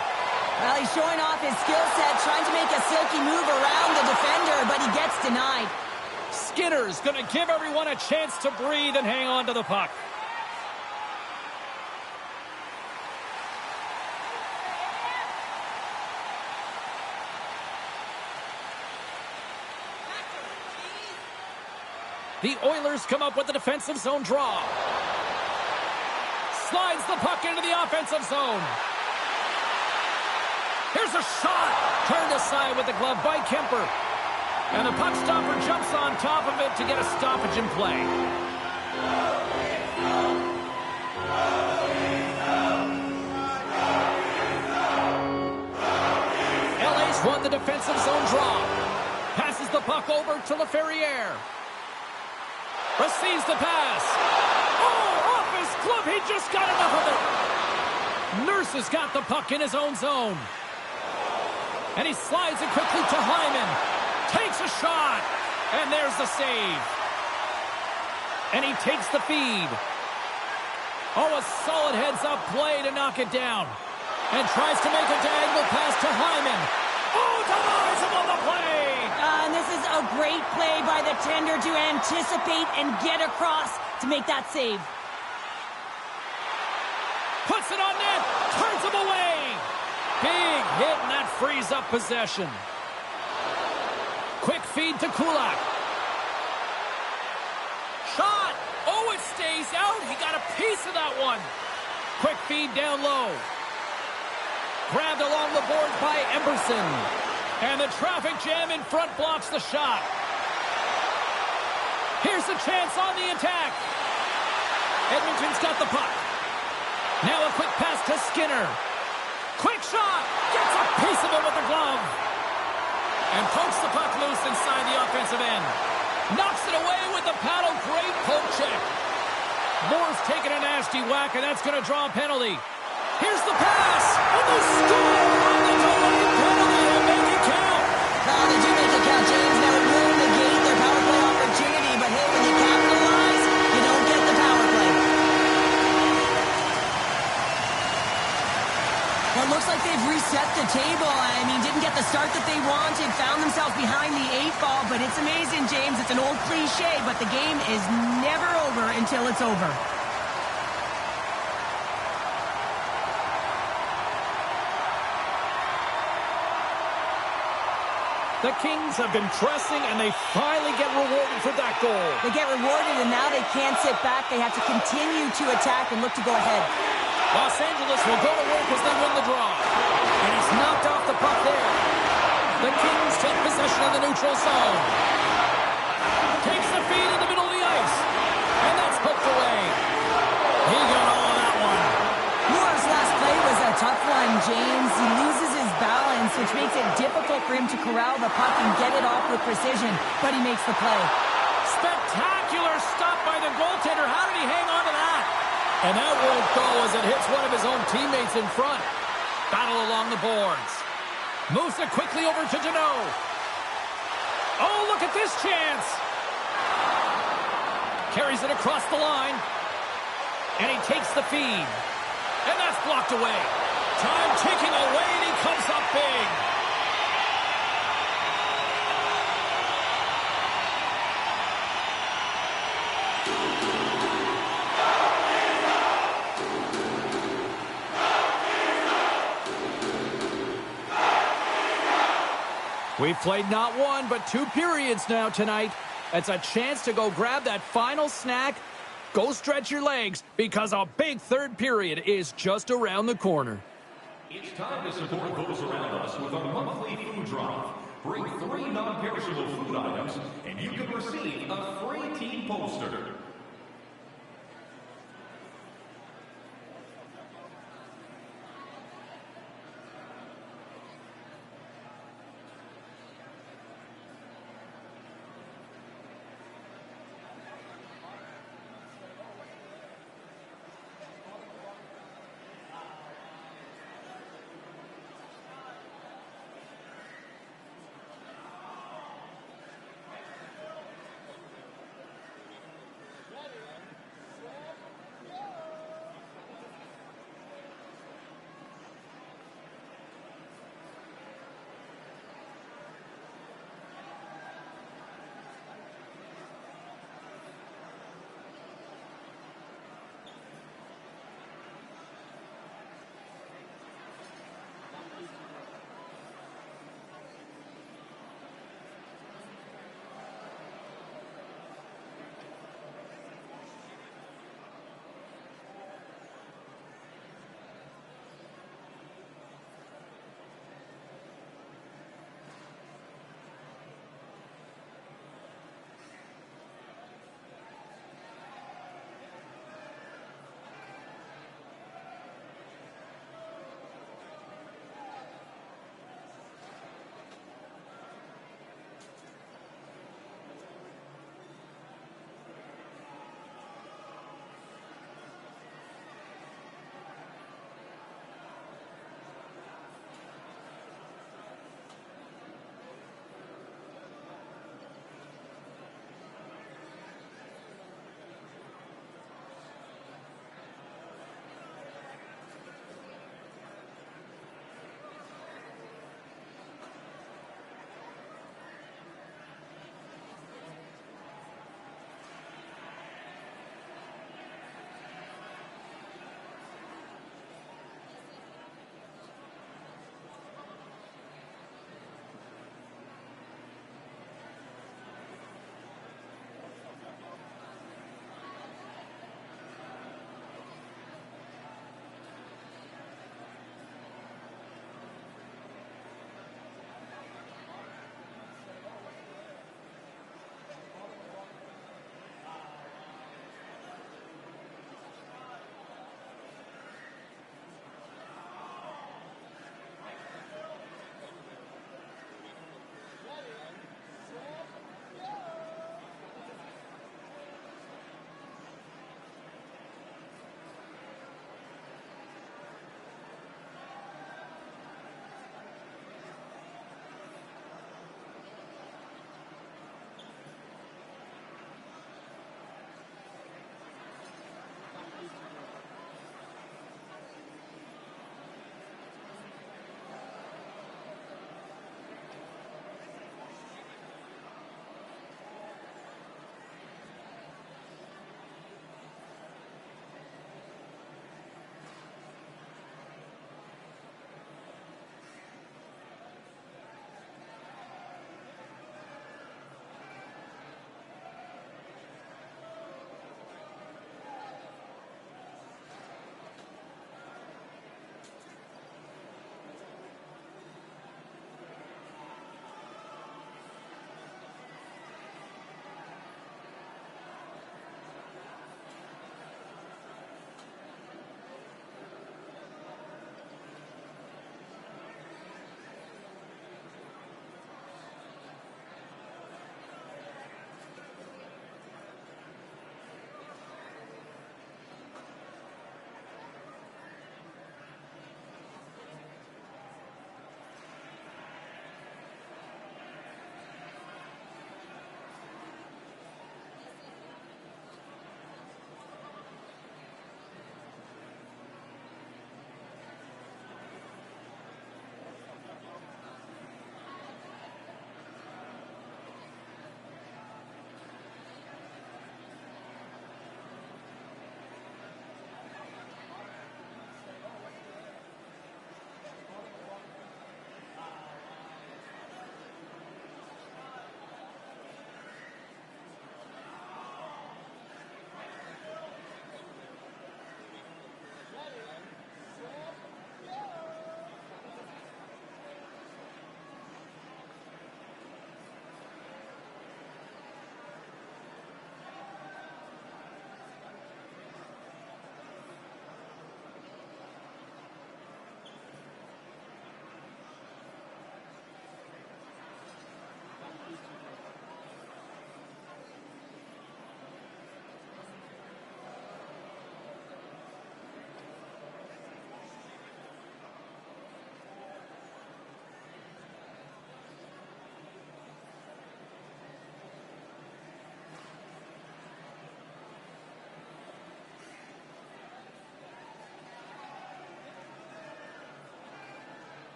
Well, he's showing off his skill set, trying to make a silky move around the defender, but he gets denied. Skinner's going to give everyone a chance to breathe and hang on to the puck. The Oilers come up with the defensive zone draw. Slides the puck into the offensive zone. Here's a shot. Turned aside with the glove by Kemper. And the puck stopper jumps on top of it to get a stoppage in play. LA's won the defensive zone draw. Passes the puck over to LaFerriere. Receives the pass. Oh, off his glove. He just got enough of it. Nurse has got the puck in his own zone. And he slides it quickly to Hyman. Takes a shot. And there's the save. And he takes the feed. Oh, a solid heads-up play to knock it down. And tries to make a diagonal pass to Hyman. Oh, denies him on the play. And this is a great play by the tender to anticipate and get across to make that save. Puts it on net. Turns him away. Big hit, and that frees up possession. Quick feed to Kulak. Shot. Oh, it stays out. He got a piece of that one. Quick feed down low. Grabbed along the board by Emberson. And the traffic jam in front blocks the shot. Here's the chance on the attack. Edmonton's got the puck. Now a quick pass to Skinner. Quick shot. Gets a piece of it with the glove. And pokes the puck loose inside the offensive end. Knocks it away with the paddle. Great poke check. Moore's taking a nasty whack, and that's going to draw a penalty. Here's the pass. And they score on the delayed penalty and make it count. They do make it count, James. Now it will negate their power play opportunity, but hey, when you capitalize, you don't get the power play. Well, it looks like they've reset the table. I mean, didn't get the start that they wanted, found themselves behind the 8-ball, but it's amazing, James. It's an old cliche, but the game is never over until it's over. The Kings have been pressing, and they finally get rewarded for that goal. They get rewarded, and now they can't sit back. They have to continue to attack and look to go ahead. Los Angeles will go to work as they win the draw. And he's knocked off the puck there. The Kings take possession of the neutral zone. Takes the feed in the middle of the ice. And that's poked away. He got all of that one. Moore's last play was a tough one, James. He loses his balance, which makes it difficult for him to corral the puck and get it off with precision, but he makes the play. Spectacular stop by the goaltender. How did he hang on to that? And that won't go as it hits one of his own teammates in front. Battle along the boards. Moves it quickly over to Deneau. Oh, look at this chance. Carries it across the line. And he takes the feed. And that's blocked away. Time ticking away, and he comes up big. We've played not one, but 2 periods now tonight. It's a chance to go grab that final snack. Go stretch your legs, because a big third period is just around the corner. It's time to support those around us with a monthly food drive. Bring 3 non-perishable food items, and you can receive a free team poster.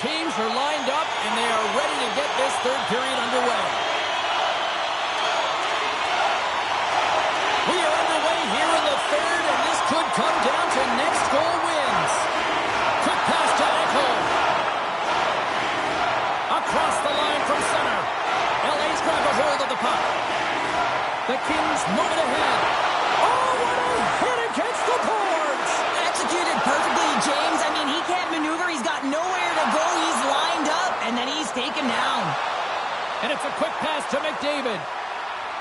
teams are lined up, and they are ready to get this third period underway. We are underway here in the third, and this could come down to next goal wins. Quick pass to Ekholm. Across the line from center. LA's grab a hold of the puck. The Kings move it ahead. Oh, what a hit against the boards! Executed perfectly, James. I mean, he can't maneuver. He's got nowhere to go. He's lined up, and then he's taken down. And it's a quick pass to McDavid.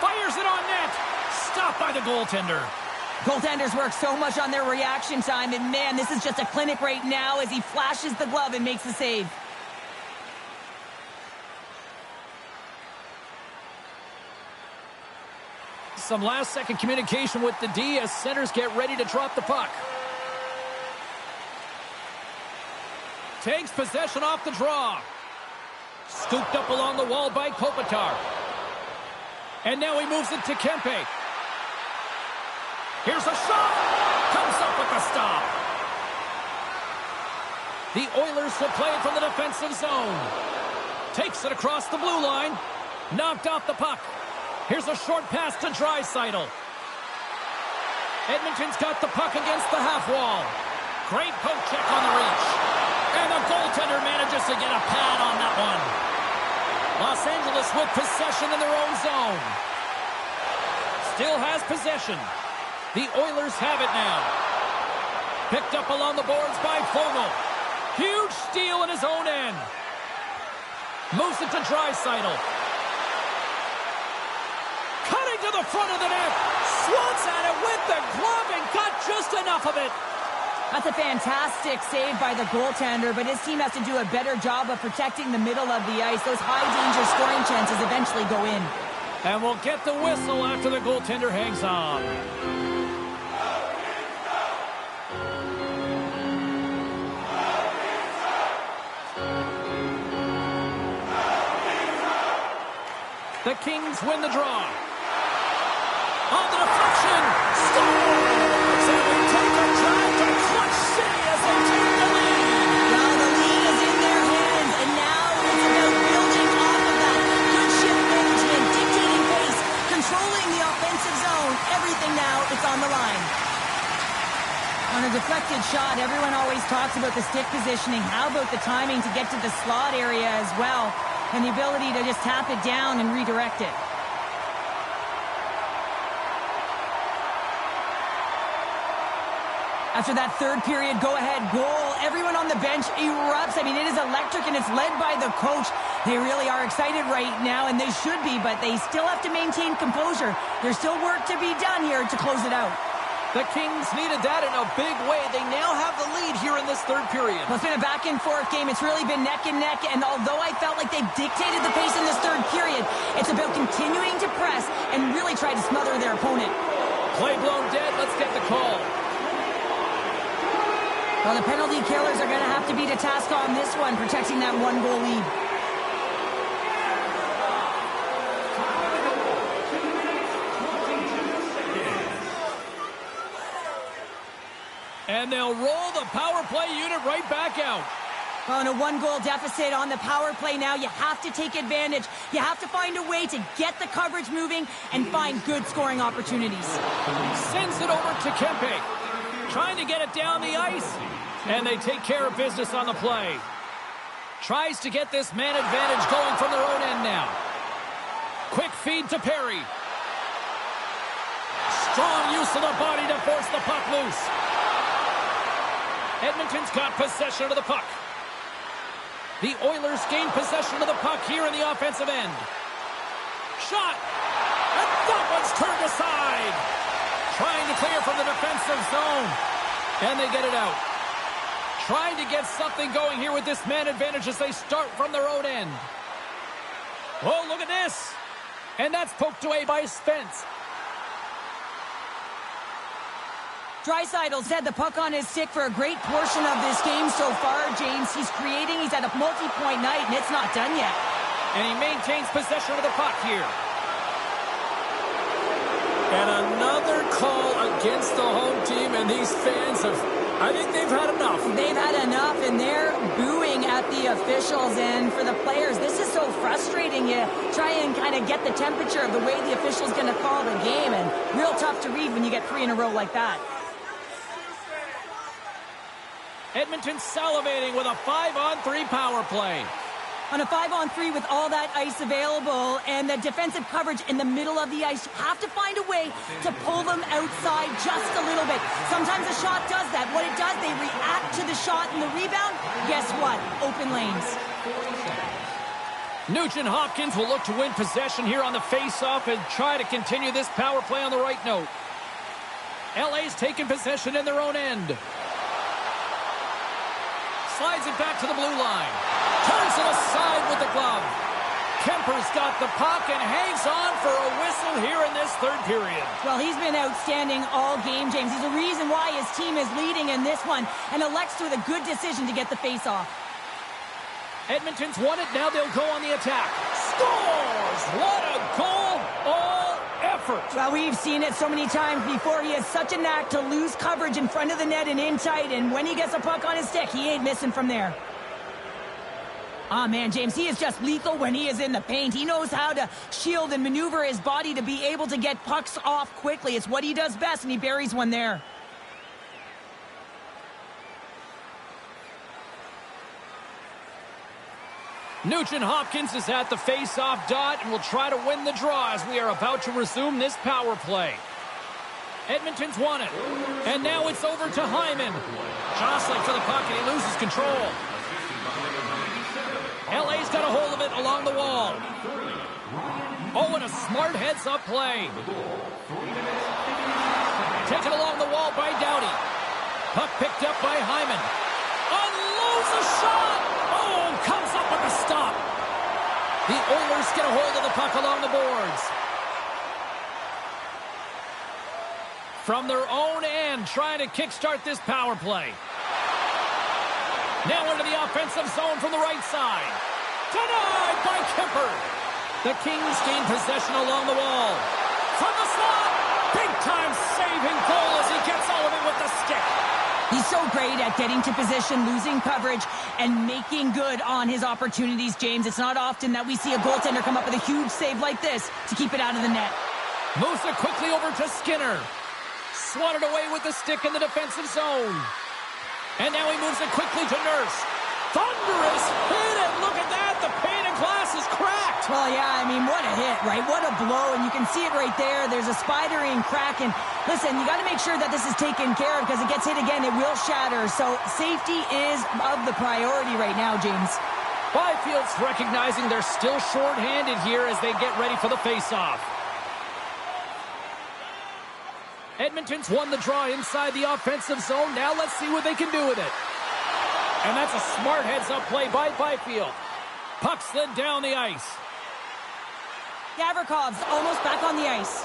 Fires it on net. Stopped by the goaltender. Goaltenders work so much on their reaction time, and man, this is just a clinic right now as he flashes the glove and makes the save. Some last-second communication with the D as centers get ready to drop the puck. Takes possession off the draw. Scooped up along the wall by Kopitar. And now he moves it to Kempe. Here's a shot. Comes up with a stop. The Oilers will play it from the defensive zone. Takes it across the blue line. Knocked off the puck. Here's a short pass to Draisaitl. Edmonton's got the puck against the half wall. Great poke check on the reach. And the goaltender manages to get a pad on that one. Los Angeles with possession in their own zone. Still has possession. The Oilers have it now. Picked up along the boards by Foegele. Huge steal in his own end. Moves it to Draisaitl. Cutting to the front of the net. Swats at it with the glove and got just enough of it. That's a fantastic save by the goaltender, but his team has to do a better job of protecting the middle of the ice. Those high-danger scoring chances eventually go in. And we'll get the whistle after the goaltender hangs on. The Kings win the draw. On the deflection. Scores! And we take a drive to Clutch City as they take the lead. Well, the lead is in their hands, and now it's about building off of that. Good shift management, dictating pace, controlling the offensive zone. Everything now, it's on the line. On a deflected shot, everyone always talks about the stick positioning. How about the timing to get to the slot area as well, and the ability to just tap it down and redirect it. After that third period go-ahead goal, everyone on the bench erupts. I mean, it is electric, and it's led by the coach. They really are excited right now, and they should be, but they still have to maintain composure. There's still work to be done here to close it out. The Kings needed that in a big way. They now have the lead here in this third period. Well, it's been a back-and-forth game. It's really been neck and neck, and although I felt like they've dictated the pace in this third period, it's about continuing to press and really try to smother their opponent. Play blown dead. Let's get the call. Well, the penalty killers are going to have to be to task on this one, protecting that one-goal lead. And they'll roll the power play unit right back out. Well, in a one-goal deficit on the power play now, you have to take advantage. You have to find a way to get the coverage moving and find good scoring opportunities. Sends it over to Kempe. Trying to get it down the ice. And they take care of business on the play. Tries to get this man advantage going from their own end now. Quick feed to Perry. Strong use of the body to force the puck loose. Edmonton's got possession of the puck. The Oilers gain possession of the puck here in the offensive end. Shot. And that one's turned aside. Trying to clear from the defensive zone. And they get it out. Trying to get something going here with this man advantage as they start from their own end. Oh, look at this. And that's poked away by Spence. Draisaitl's had the puck on his stick for a great portion of this game so far, James. He's creating, he's had a multi-point night, and it's not done yet. And he maintains possession of the puck here. And another call against the home team, and these fans have I think they've had enough. They've had enough, and they're booing at the officials. And for the players, this is so frustrating. You try and kind of get the temperature of the way the official's going to call the game, and real tough to read when you get 3 in a row like that. Edmonton salivating with a 5-on-3 power play. On a 5-on-3 with all that ice available and the defensive coverage in the middle of the ice, you have to find a way to pull them outside just a little bit. Sometimes a shot does that. What it does, they react to the shot and the rebound. Guess what? Open lanes. Nugent Hopkins will look to win possession here on the face-off and try to continue this power play on the right note. LA's taking possession in their own end. Slides it back to the blue line. Turns it aside with the glove. Kemper's got the puck and hangs on for a whistle here in this third period. Well, he's been outstanding all game, James. He's the reason why his team is leading in this one, and elects with a good decision to get the face-off. Edmonton's won it. Now they'll go on the attack. Scores! What a goal! All effort. Well, we've seen it so many times before. He has such a knack to lose coverage in front of the net and in tight, and when he gets a puck on his stick, he ain't missing from there. Ah, man, James, he is just lethal when he is in the paint. He knows how to shield and maneuver his body to be able to get pucks off quickly. It's what he does best, and he buries one there. Nugent Hopkins is at the face-off dot and will try to win the draw as we are about to resume this power play. Edmonton's won it. And now it's over to Hyman. Jostling for the puck, and he loses control. LA's got a hold of it along the wall. Oh, and a smart heads-up play. Taken along the wall by Doughty. Puck picked up by Hyman. Unloads a shot! Oh, comes up with a stop. The Oilers get a hold of the puck along the boards. From their own end, trying to kickstart this power play. Now into the offensive zone from the right side. Denied by Kemper. The Kings gain possession along the wall. From the slot, big-time saving goal as he gets all of it with the stick. He's so great at getting to position, losing coverage, and making good on his opportunities, James. It's not often that we see a goaltender come up with a huge save like this to keep it out of the net. Moves it quickly over to Skinner. Swatted away with the stick in the defensive zone. And now he moves it quickly to Nurse. Thunderous hit, and look at that. The pane of glass is cracked. Well, yeah, I mean, what a hit, right? What a blow, and you can see it right there. There's a spidering crack, and listen, you got to make sure that this is taken care of because it gets hit again, it will shatter. So safety is of the priority right now, James. Byfield's recognizing they're still short-handed here as they get ready for the face-off. Edmonton's won the draw inside the offensive zone. Now let's see what they can do with it. And that's a smart heads-up play by Byfield. Puck slid down the ice. Gavrkov's almost back on the ice.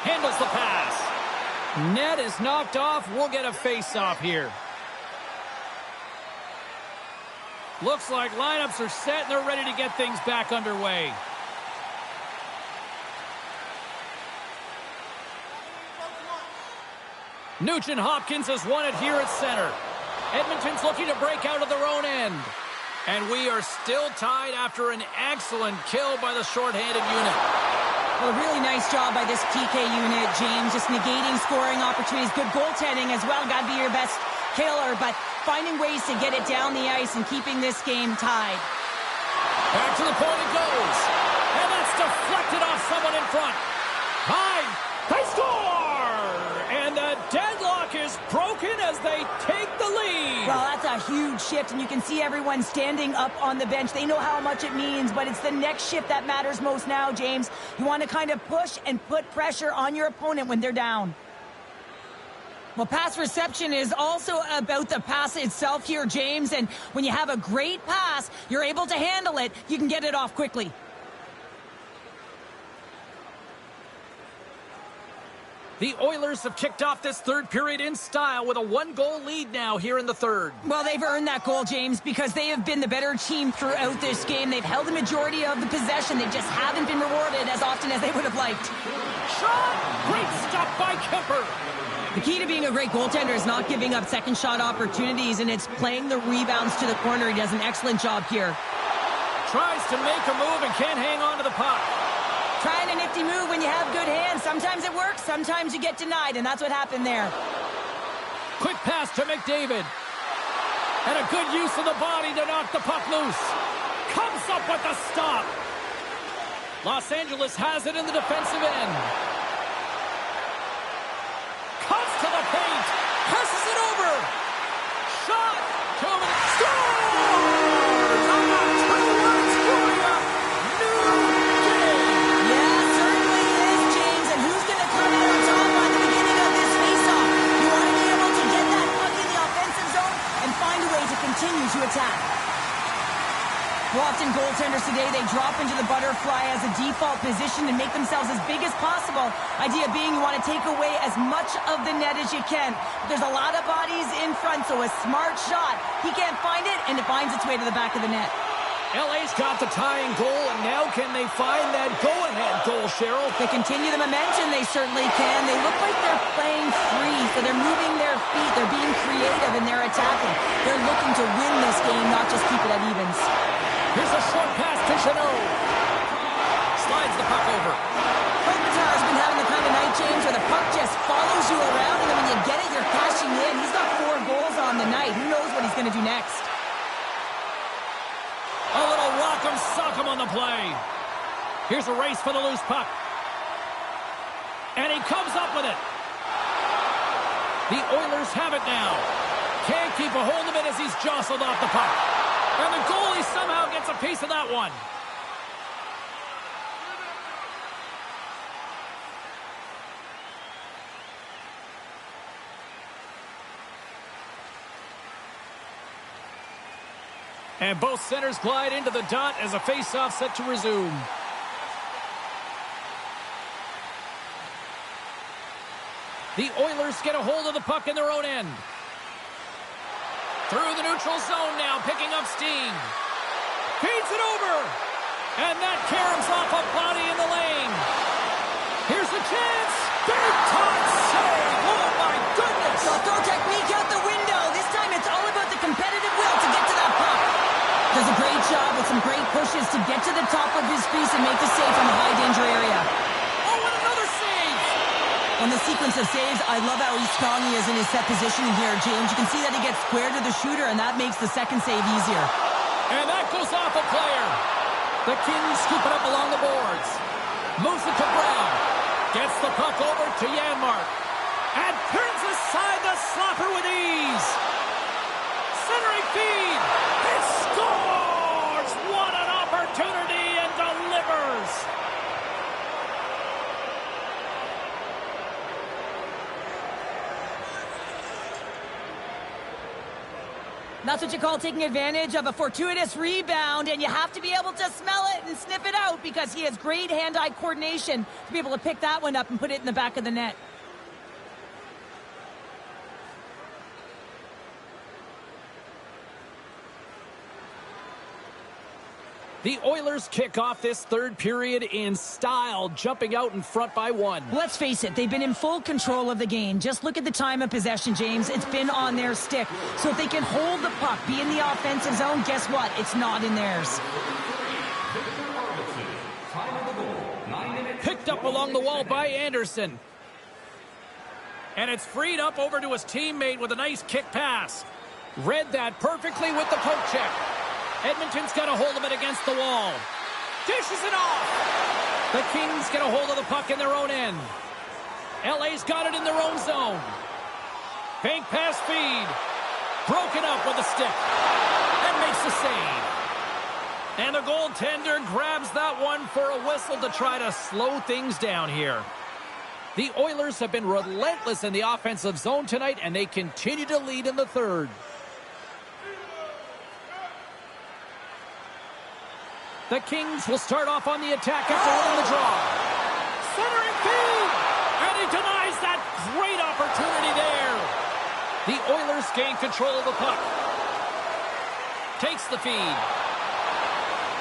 Handles the pass. Net is knocked off. We'll get a face-off here. Looks like lineups are set and they're ready to get things back underway. Nugent Hopkins has won it here at center. Edmonton's looking to break out of their own end. And we are still tied after an excellent kill by the shorthanded unit. Well, a really nice job by this PK unit, James. Just negating scoring opportunities. Good goaltending as well. Got to be your best killer. But finding ways to get it down the ice and keeping this game tied. Back to the point it goes. And that's deflected off someone in front. High. They score! And the deadlock is broken as they take the lead. Well, that's a huge shift, and you can see everyone standing up on the bench. They know how much it means, but it's the next shift that matters most now, James. You want to kind of push and put pressure on your opponent when they're down. Well, pass reception is also about the pass itself here, James, and when you have a great pass, you're able to handle it, you can get it off quickly. The Oilers have kicked off this third period in style with a one-goal lead now here in the third. Well, they've earned that goal, James, because they have been the better team throughout this game. They've held the majority of the possession. They just haven't been rewarded as often as they would have liked. shot! Great stop by Kuemper. The key to being a great goaltender is not giving up second shot opportunities, and it's playing the rebounds to the corner. He does an excellent job here. Tries to make a move and can't hang on to the puck. Trying a nifty move when you have good hands. Sometimes it works, sometimes you get denied, and that's what happened there. Quick pass to McDavid. And a good use of the body to knock the puck loose. Comes up with the stop. Los Angeles has it in the defensive end. Comes to the paint. Passes it over. Shot. Scores! On a two-run scoring up. New game. Yeah, certainly is, James. And who's going to come in on top by the beginning of this faceoff? You want to be able to get that puck in the offensive zone and find a way to continue to attack. Well, often goaltenders today, they drop into the butterfly as a default position and make themselves as big as possible. Idea being you want to take away as much of the net as you can. But there's a lot of bodies in front, so a smart shot. He can't find it, and it finds its way to the back of the net. LA's got the tying goal, and now can they find that go-ahead goal, Cheryl? If they continue the momentum, they certainly can. They look like they're playing free, so they're moving their feet. They're being creative, and they're attacking. They're looking to win this game, not just keep it at evens. Here's a short pass to Chanot. Slides the puck over. Kopitar's been having the kind of night, James, where the puck just follows you around, and then when you get it, you're cashing in. He's got 4 goals on the night. Who knows what he's going to do next? A little rock'em sock'em on the play. Here's a race for the loose puck. And he comes up with it. The Oilers have it now. Can't keep a hold of it as he's jostled off the puck. And the goalie somehow gets a piece of that one. And both centers glide into the dot as a face-off set to resume. The Oilers get a hold of the puck in their own end. Through the neutral zone now, picking up steam. Feeds it over. And that caroms off a body in the lane. Here's the chance. Big time save. Oh, my goodness. So throw technique out the window. This time it's all about the competitive will to get to that puck. Does a great job with some great pushes to get to the top of his crease and make the save from the high danger area. Oh, and another save. On the sequence of saves, I love how strong he is in his set positioning here, James. You can see that he gets square to the shooter, and that makes the second save easier. And that goes off a player. The Kings scoop it up along the boards. Moves it to Brown. Gets the puck over to Janmark. And turns aside the slapper with ease. Centering feed. It scores! What an opportunity, and delivers. That's what you call taking advantage of a fortuitous rebound, and you have to be able to smell it and sniff it out because he has great hand-eye coordination to be able to pick that one up and put it in the back of the net. The Oilers kick off this third period in style, jumping out in front by 1. Let's face it, they've been in full control of the game. Just look at the time of possession, James. It's been on their stick. So if they can hold the puck, be in the offensive zone, guess what? It's not in theirs. Picked up along the wall by Anderson. And it's freed up over to his teammate with a nice kick pass. Read that perfectly with the poke check. Edmonton's got a hold of it against the wall. Dishes it off. The Kings get a hold of the puck in their own end. LA's got it in their own zone. Bank pass feed. Broken up with a stick. And makes the save. And the goaltender grabs that one for a whistle to try to slow things down here. The Oilers have been relentless in the offensive zone tonight, and they continue to lead in the third. The Kings will start off on the attack after winning the draw. Centering feed! And he denies that great opportunity there. The Oilers gain control of the puck. Takes the feed.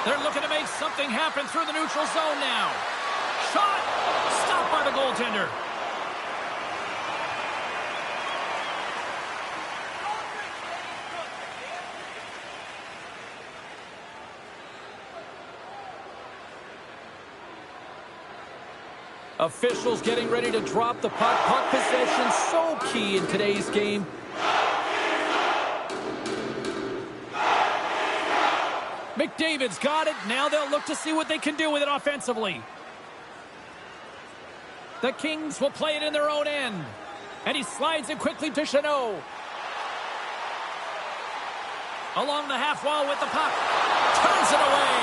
They're looking to make something happen through the neutral zone now. Shot! Stopped by the goaltender. goaltender. Officials getting ready to drop the puck. Puck possession so key in today's game. McDavid's got it. Now they'll look to see what they can do with it offensively. The Kings will play it in their own end. And he slides it quickly to Chanot. Along the half wall with the puck. Turns it away.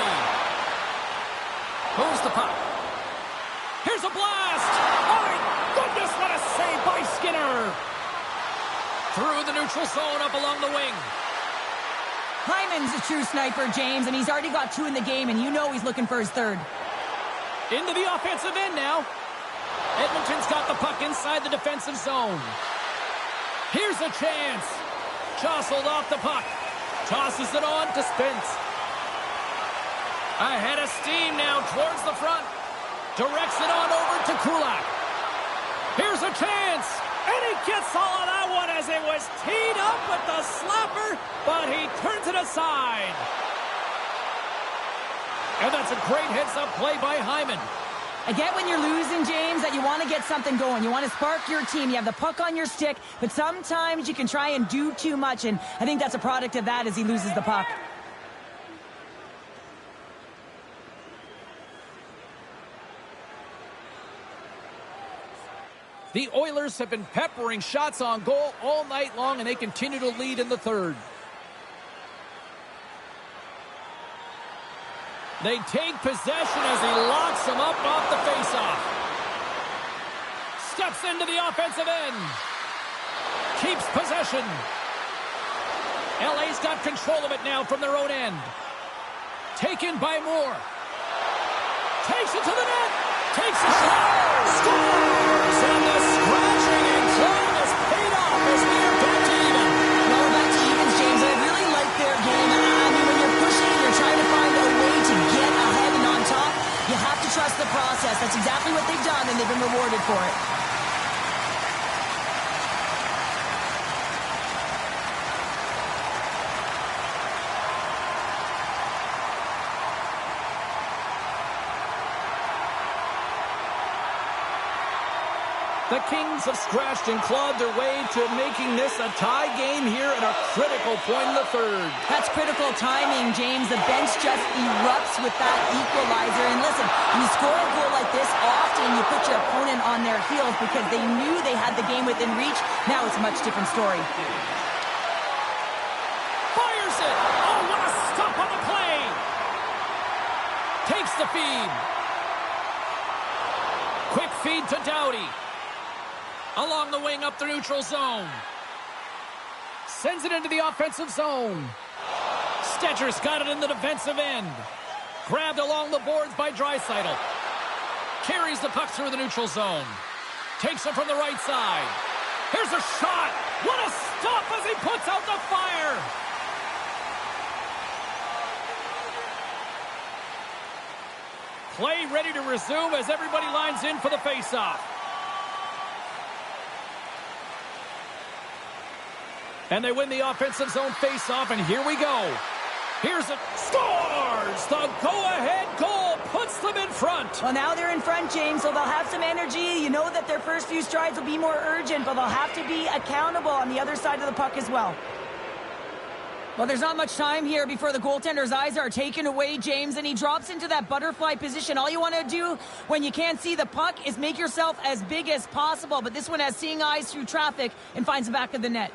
Moves the puck. Here's a blast! Oh my goodness, what a save by Skinner! Through the neutral zone, up along the wing. Hyman's a true sniper, James, and he's already got 2 in the game, and you know he's looking for his 3rd. Into the offensive end now. Edmonton's got the puck inside the defensive zone. Here's a chance. Jostled off the puck. Tosses it on to Spence. Ahead of steam now towards the front. Directs it on over to Kulak. Here's a chance. And he gets all of that one as it was teed up with the slapper, but he turns it aside. And that's a great heads-up play by Hyman. I get when you're losing, James, that you want to get something going. You want to spark your team. You have the puck on your stick, but sometimes you can try and do too much, and I think that's a product of that as he loses the puck. The Oilers have been peppering shots on goal all night long, and they continue to lead in the 3rd. They take possession as he locks them up off the faceoff. Steps into the offensive end. Keeps possession. LA's got control of it now from their own end. Taken by Moore. Takes it to the net. Takes a shot. Scores! And the scratching and clawing has paid off as we are back to even. No, back to evens, James. I really like their game. I mean, when you're pushing, you're trying to find a way to get ahead and on top. You have to trust the process. That's exactly what they've done, and they've been rewarded for it. The Kings have scratched and clawed their way to making this a tie game here at a critical point in the 3rd. That's critical timing, James. The bench just erupts with that equalizer. And listen, when you score a goal like this, often you put your opponent on their heels because they knew they had the game within reach. Now it's a much different story. Fires it! Oh, what a stop on the play! Takes the feed. Quick feed to Doughty. Along the wing up the neutral zone. Sends it into the offensive zone. Stetcher's got it in the defensive end. Grabbed along the boards by Draisaitl. Carries the puck through the neutral zone. Takes it from the right side. Here's a shot. What a stop as he puts out the fire. Play ready to resume as everybody lines in for the faceoff. And they win the offensive zone faceoff, and here we go. Here's it. Scores! The go-ahead goal puts them in front. Well, now they're in front, James, so they'll have some energy. You know that their first few strides will be more urgent, but they'll have to be accountable on the other side of the puck as well. Well, there's not much time here before the goaltender's eyes are taken away, James, and he drops into that butterfly position. All you want to do when you can't see the puck is make yourself as big as possible, but this one has seeing eyes through traffic and finds the back of the net.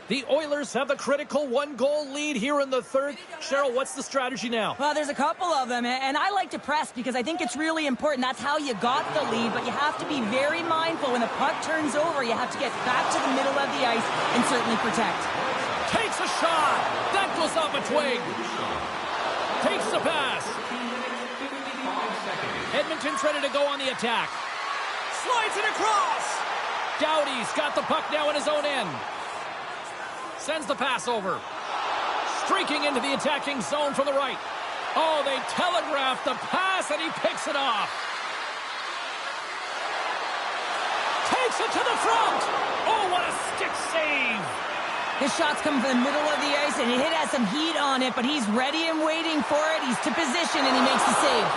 The Oilers have the critical 1-goal lead here in the 3rd. Cheryl, what's the strategy now? Well, there's a couple of them, and I like to press because I think it's really important. That's how you got the lead, but you have to be very mindful. When the puck turns over, you have to get back to the middle of the ice and certainly protect. Takes a shot. That goes off a twig. Takes the pass. Edmonton's ready to go on the attack. Slides it across. Doughty's got the puck now in his own end. Sends the pass over. Streaking into the attacking zone from the right. Oh, they telegraphed the pass, and he picks it off. Takes it to the front. Oh, what a stick save. His shot's coming from the middle of the ice, and it has some heat on it, but he's ready and waiting for it. He's to position, and he makes the save.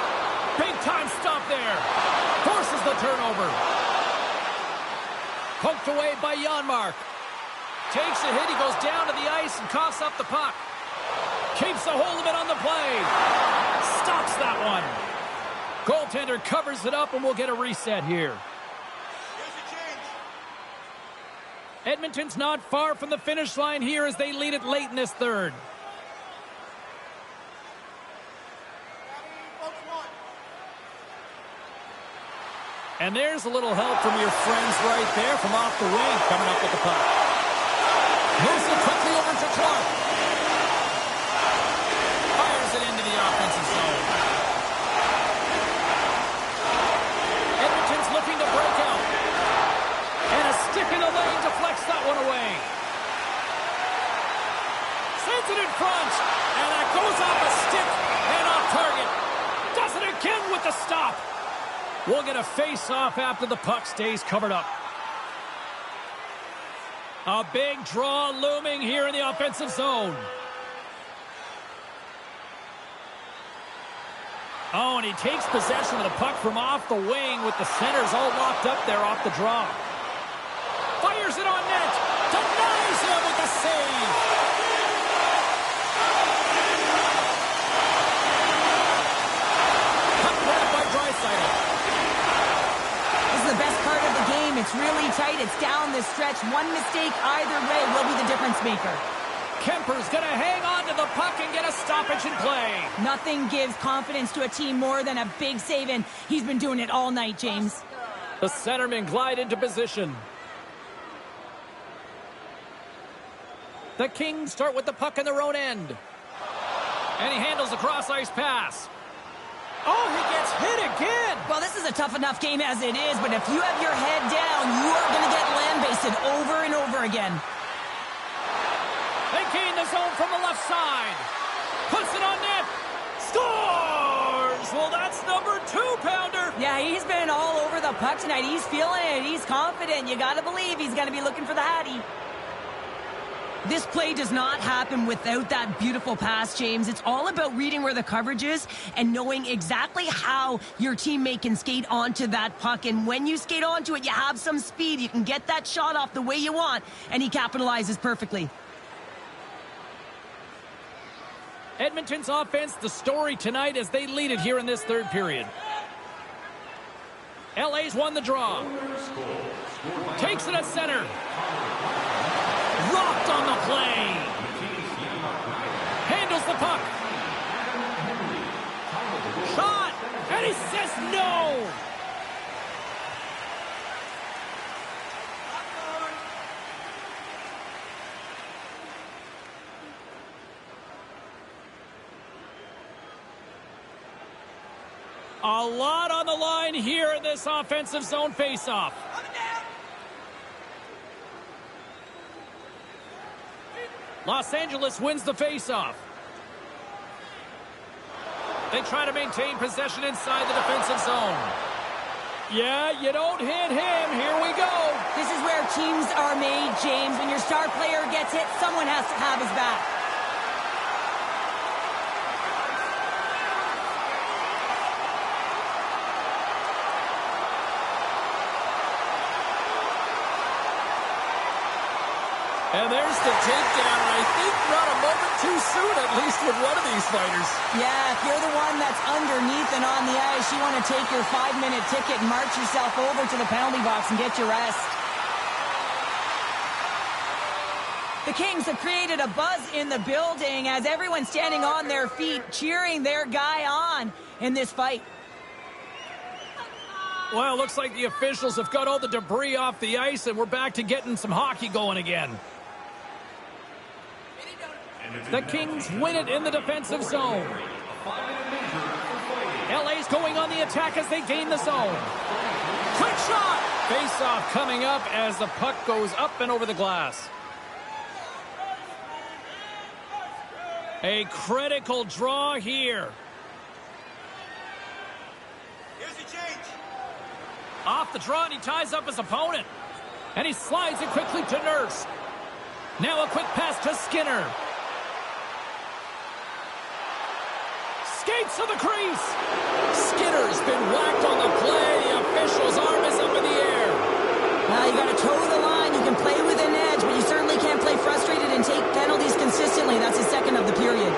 Big time stop there. Forces the turnover. Poked away by Janmark. Takes a hit. He goes down to the ice and coughs up the puck. Keeps a hold of it on the play. Stops that one. Goaltender covers it up, and we'll get a reset here. Edmonton's not far from the finish line here as they lead it late in this third. And there's a little help from your friends right there from off the wing coming up with the puck. Moves it quickly over to Clark. Fires it into the offensive zone. Edmonton's looking to break out. And a stick in the lane deflects that one away. Sends it in front. And that goes off a stick and off target. Does it again with the stop. We'll get a face-off after the puck stays covered up. A big draw looming here in the offensive zone. Oh, and he takes possession of the puck from off the wing with the centers all locked up there off the draw. Fires it on net. Denies him with the save. Puck brought by Draisaitl. This is the best part of the game. It's really tight. It's down this stretch. One mistake either way will be the difference maker. Kemper's going to hang on to the puck and get a stoppage in play. Nothing gives confidence to a team more than a big save, and he's been doing it all night, James. The centermen glide into position. The Kings start with the puck in their own end. And he handles a cross-ice pass. Oh, he gets hit again. Well, this is a tough enough game as it is, but if you have your head down, you are going to get land-basted over and over again. They gain the zone from the left side. Puts it on net. Scores! Well, that's number 2-pounder. Yeah, he's been all over the puck tonight. He's feeling it. He's confident. You got to believe he's going to be looking for the Hattie. This play does not happen without that beautiful pass, James. It's all about reading where the coverage is and knowing exactly how your teammate can skate onto that puck. And when you skate onto it, you have some speed. You can get that shot off the way you want, and he capitalizes perfectly. Edmonton's offense, the story tonight as they lead it here in this third period. LA's won the draw. Takes it at center. Rocked on the play. Handles the puck. Shot. And he says no. A lot on the line here in this offensive zone faceoff. Los Angeles wins the faceoff. They try to maintain possession inside the defensive zone. Yeah, you don't hit him. Here we go. This is where teams are made, James. When your star player gets hit, someone has to have his back. And there's the takedown, and I think not a moment too soon, at least with one of these fighters. Yeah, if you're the one that's underneath and on the ice, you want to take your 5-minute ticket and march yourself over to the penalty box and get your rest. The Kings have created a buzz in the building as everyone's standing on their feet, cheering their guy on in this fight. Well, it looks like the officials have got all the debris off the ice, and we're back to getting some hockey going again. The Kings win it in the defensive zone. LA's going on the attack as they gain the zone. Quick shot! Face-off coming up as the puck goes up and over the glass. A critical draw here. Here's the change. Off the draw, and he ties up his opponent. And he slides it quickly to Nurse. Now a quick pass to Skinner. Skates to the crease. Skinner's been whacked on the play. The official's arm is up in the air. You got to toe the line. You can play with an edge, but you certainly can't play frustrated and take penalties consistently. That's the second of the period.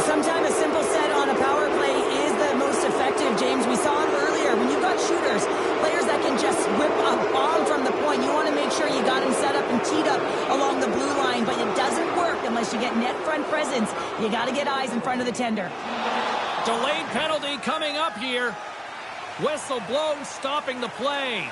Sometimes a simple set on a power play is the most effective, James. We saw it earlier. When you've got shooters, players that can just whip a bomb from the point, you want to make sure you got him set up and teed up along the blue line, but it doesn't work unless you get net front presence. You got to get eyes in front of the tender. Delayed penalty coming up here. Whistle blown, stopping the play.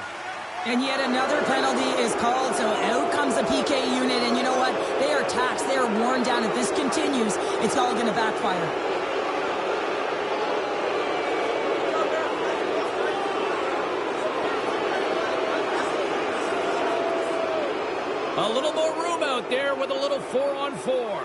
And yet another penalty is called, so out comes the PK unit, and you know what? They are taxed. They are worn down. If this continues, it's all going to backfire. A little more room out there with a little 4-on-4.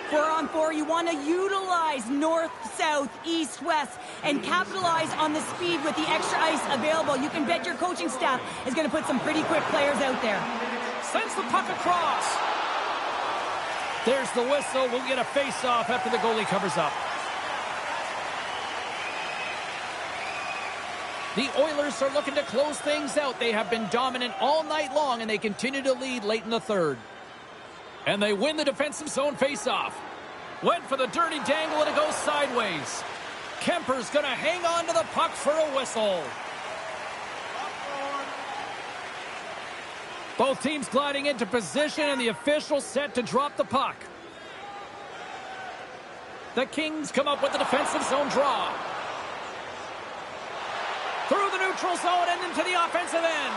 4-on-4, you want to utilize north, south, east, west, and capitalize on the speed with the extra ice available. You can bet your coaching staff is going to put some pretty quick players out there. Sends the puck across. There's the whistle. We'll get a face-off after the goalie covers up. The Oilers are looking to close things out. They have been dominant all night long, and they continue to lead late in the third. And they win the defensive zone face-off. Went for the dirty dangle, and it goes sideways. Kemper's going to hang on to the puck for a whistle. Both teams gliding into position, and the official set to drop the puck. The Kings come up with the defensive zone draw. Through the neutral zone and into the offensive end.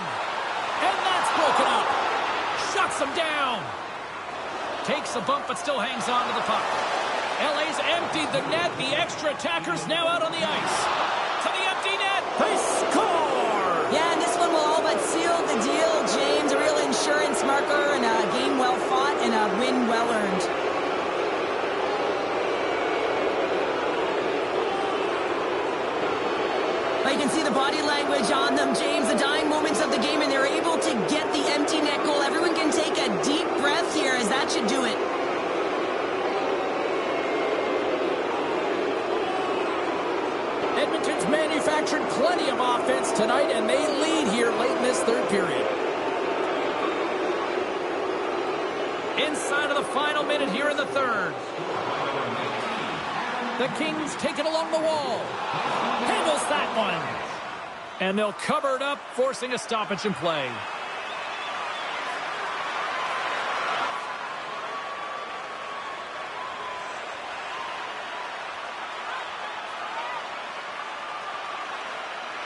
And that's broken up. Shuts them down. Takes a bump, but still hangs on to the puck. LA's emptied the net. The extra attackers now out on the ice. To the empty net. They score! Yeah, and this one will all but seal the deal, James. A real insurance marker and a game well fought and a win well earned. You can see the body language on them, James, the dying moments of the game, and they're able to get the empty net goal. Everyone can take a deep breath here, as that should do it. Edmonton's manufactured plenty of offense tonight, and they lead here late in this third period. Inside of the final minute here in the third. The Kings take it along the wall. Handles that one. And they'll cover it up, forcing a stoppage in play.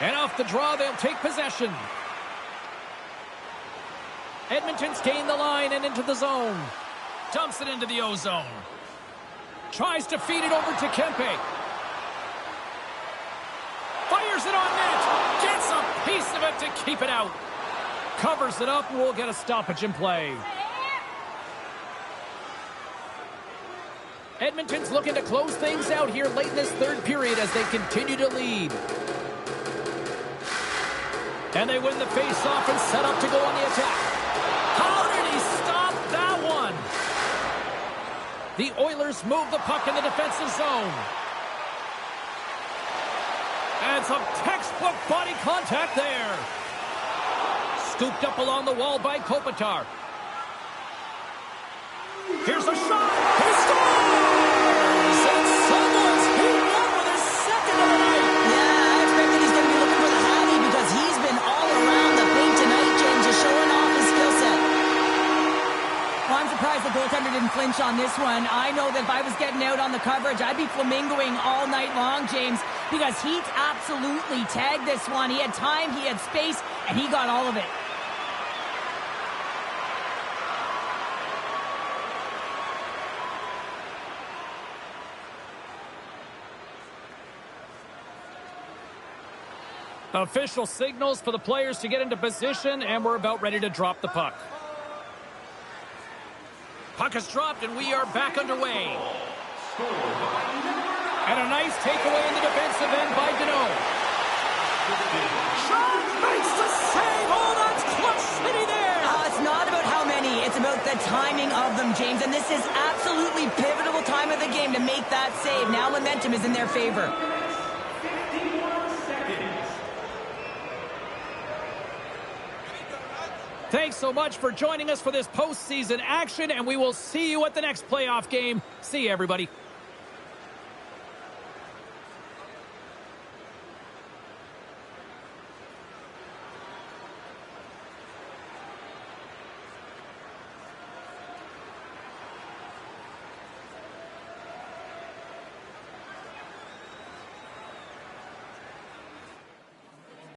And off the draw, they'll take possession. Edmonton's gained the line and into the zone. Dumps it into the O-zone. Tries to feed it over to Kempe. Fires it on net. Gets a piece of it to keep it out. Covers it up and we'll get a stoppage in play. Edmonton's looking to close things out here late in this third period as they continue to lead. And they win the face-off and set up to go on the attack. How did he stop that one? The Oilers move the puck in the defensive zone. And some textbook body contact there. Scooped up along the wall by Kopitar. Here's a shot. He scores! And someone's hit one with his second of the night. Yeah, I expect that he's going to be looking for the Hattie because he's been all around the paint tonight, James, just showing off his skill set. Well, I'm surprised the goaltender didn't flinch on this one. I know that if I was getting out on the coverage, I'd be flamingoing all night long, James, because he absolutely tagged this one. He had time, he had space, and he got all of it. Official signals for the players to get into position, and we're about ready to drop the puck. Puck is dropped, and we are back underway. And a nice takeaway in the defensive end by Danault. Shot makes the save. Oh, that's clutch city there. It's not about how many. It's about the timing of them, James. And this is absolutely pivotal time of the game to make that save. Now momentum is in their favor. Thanks so much for joining us for this postseason action, and we will see you at the next playoff game. See you, everybody.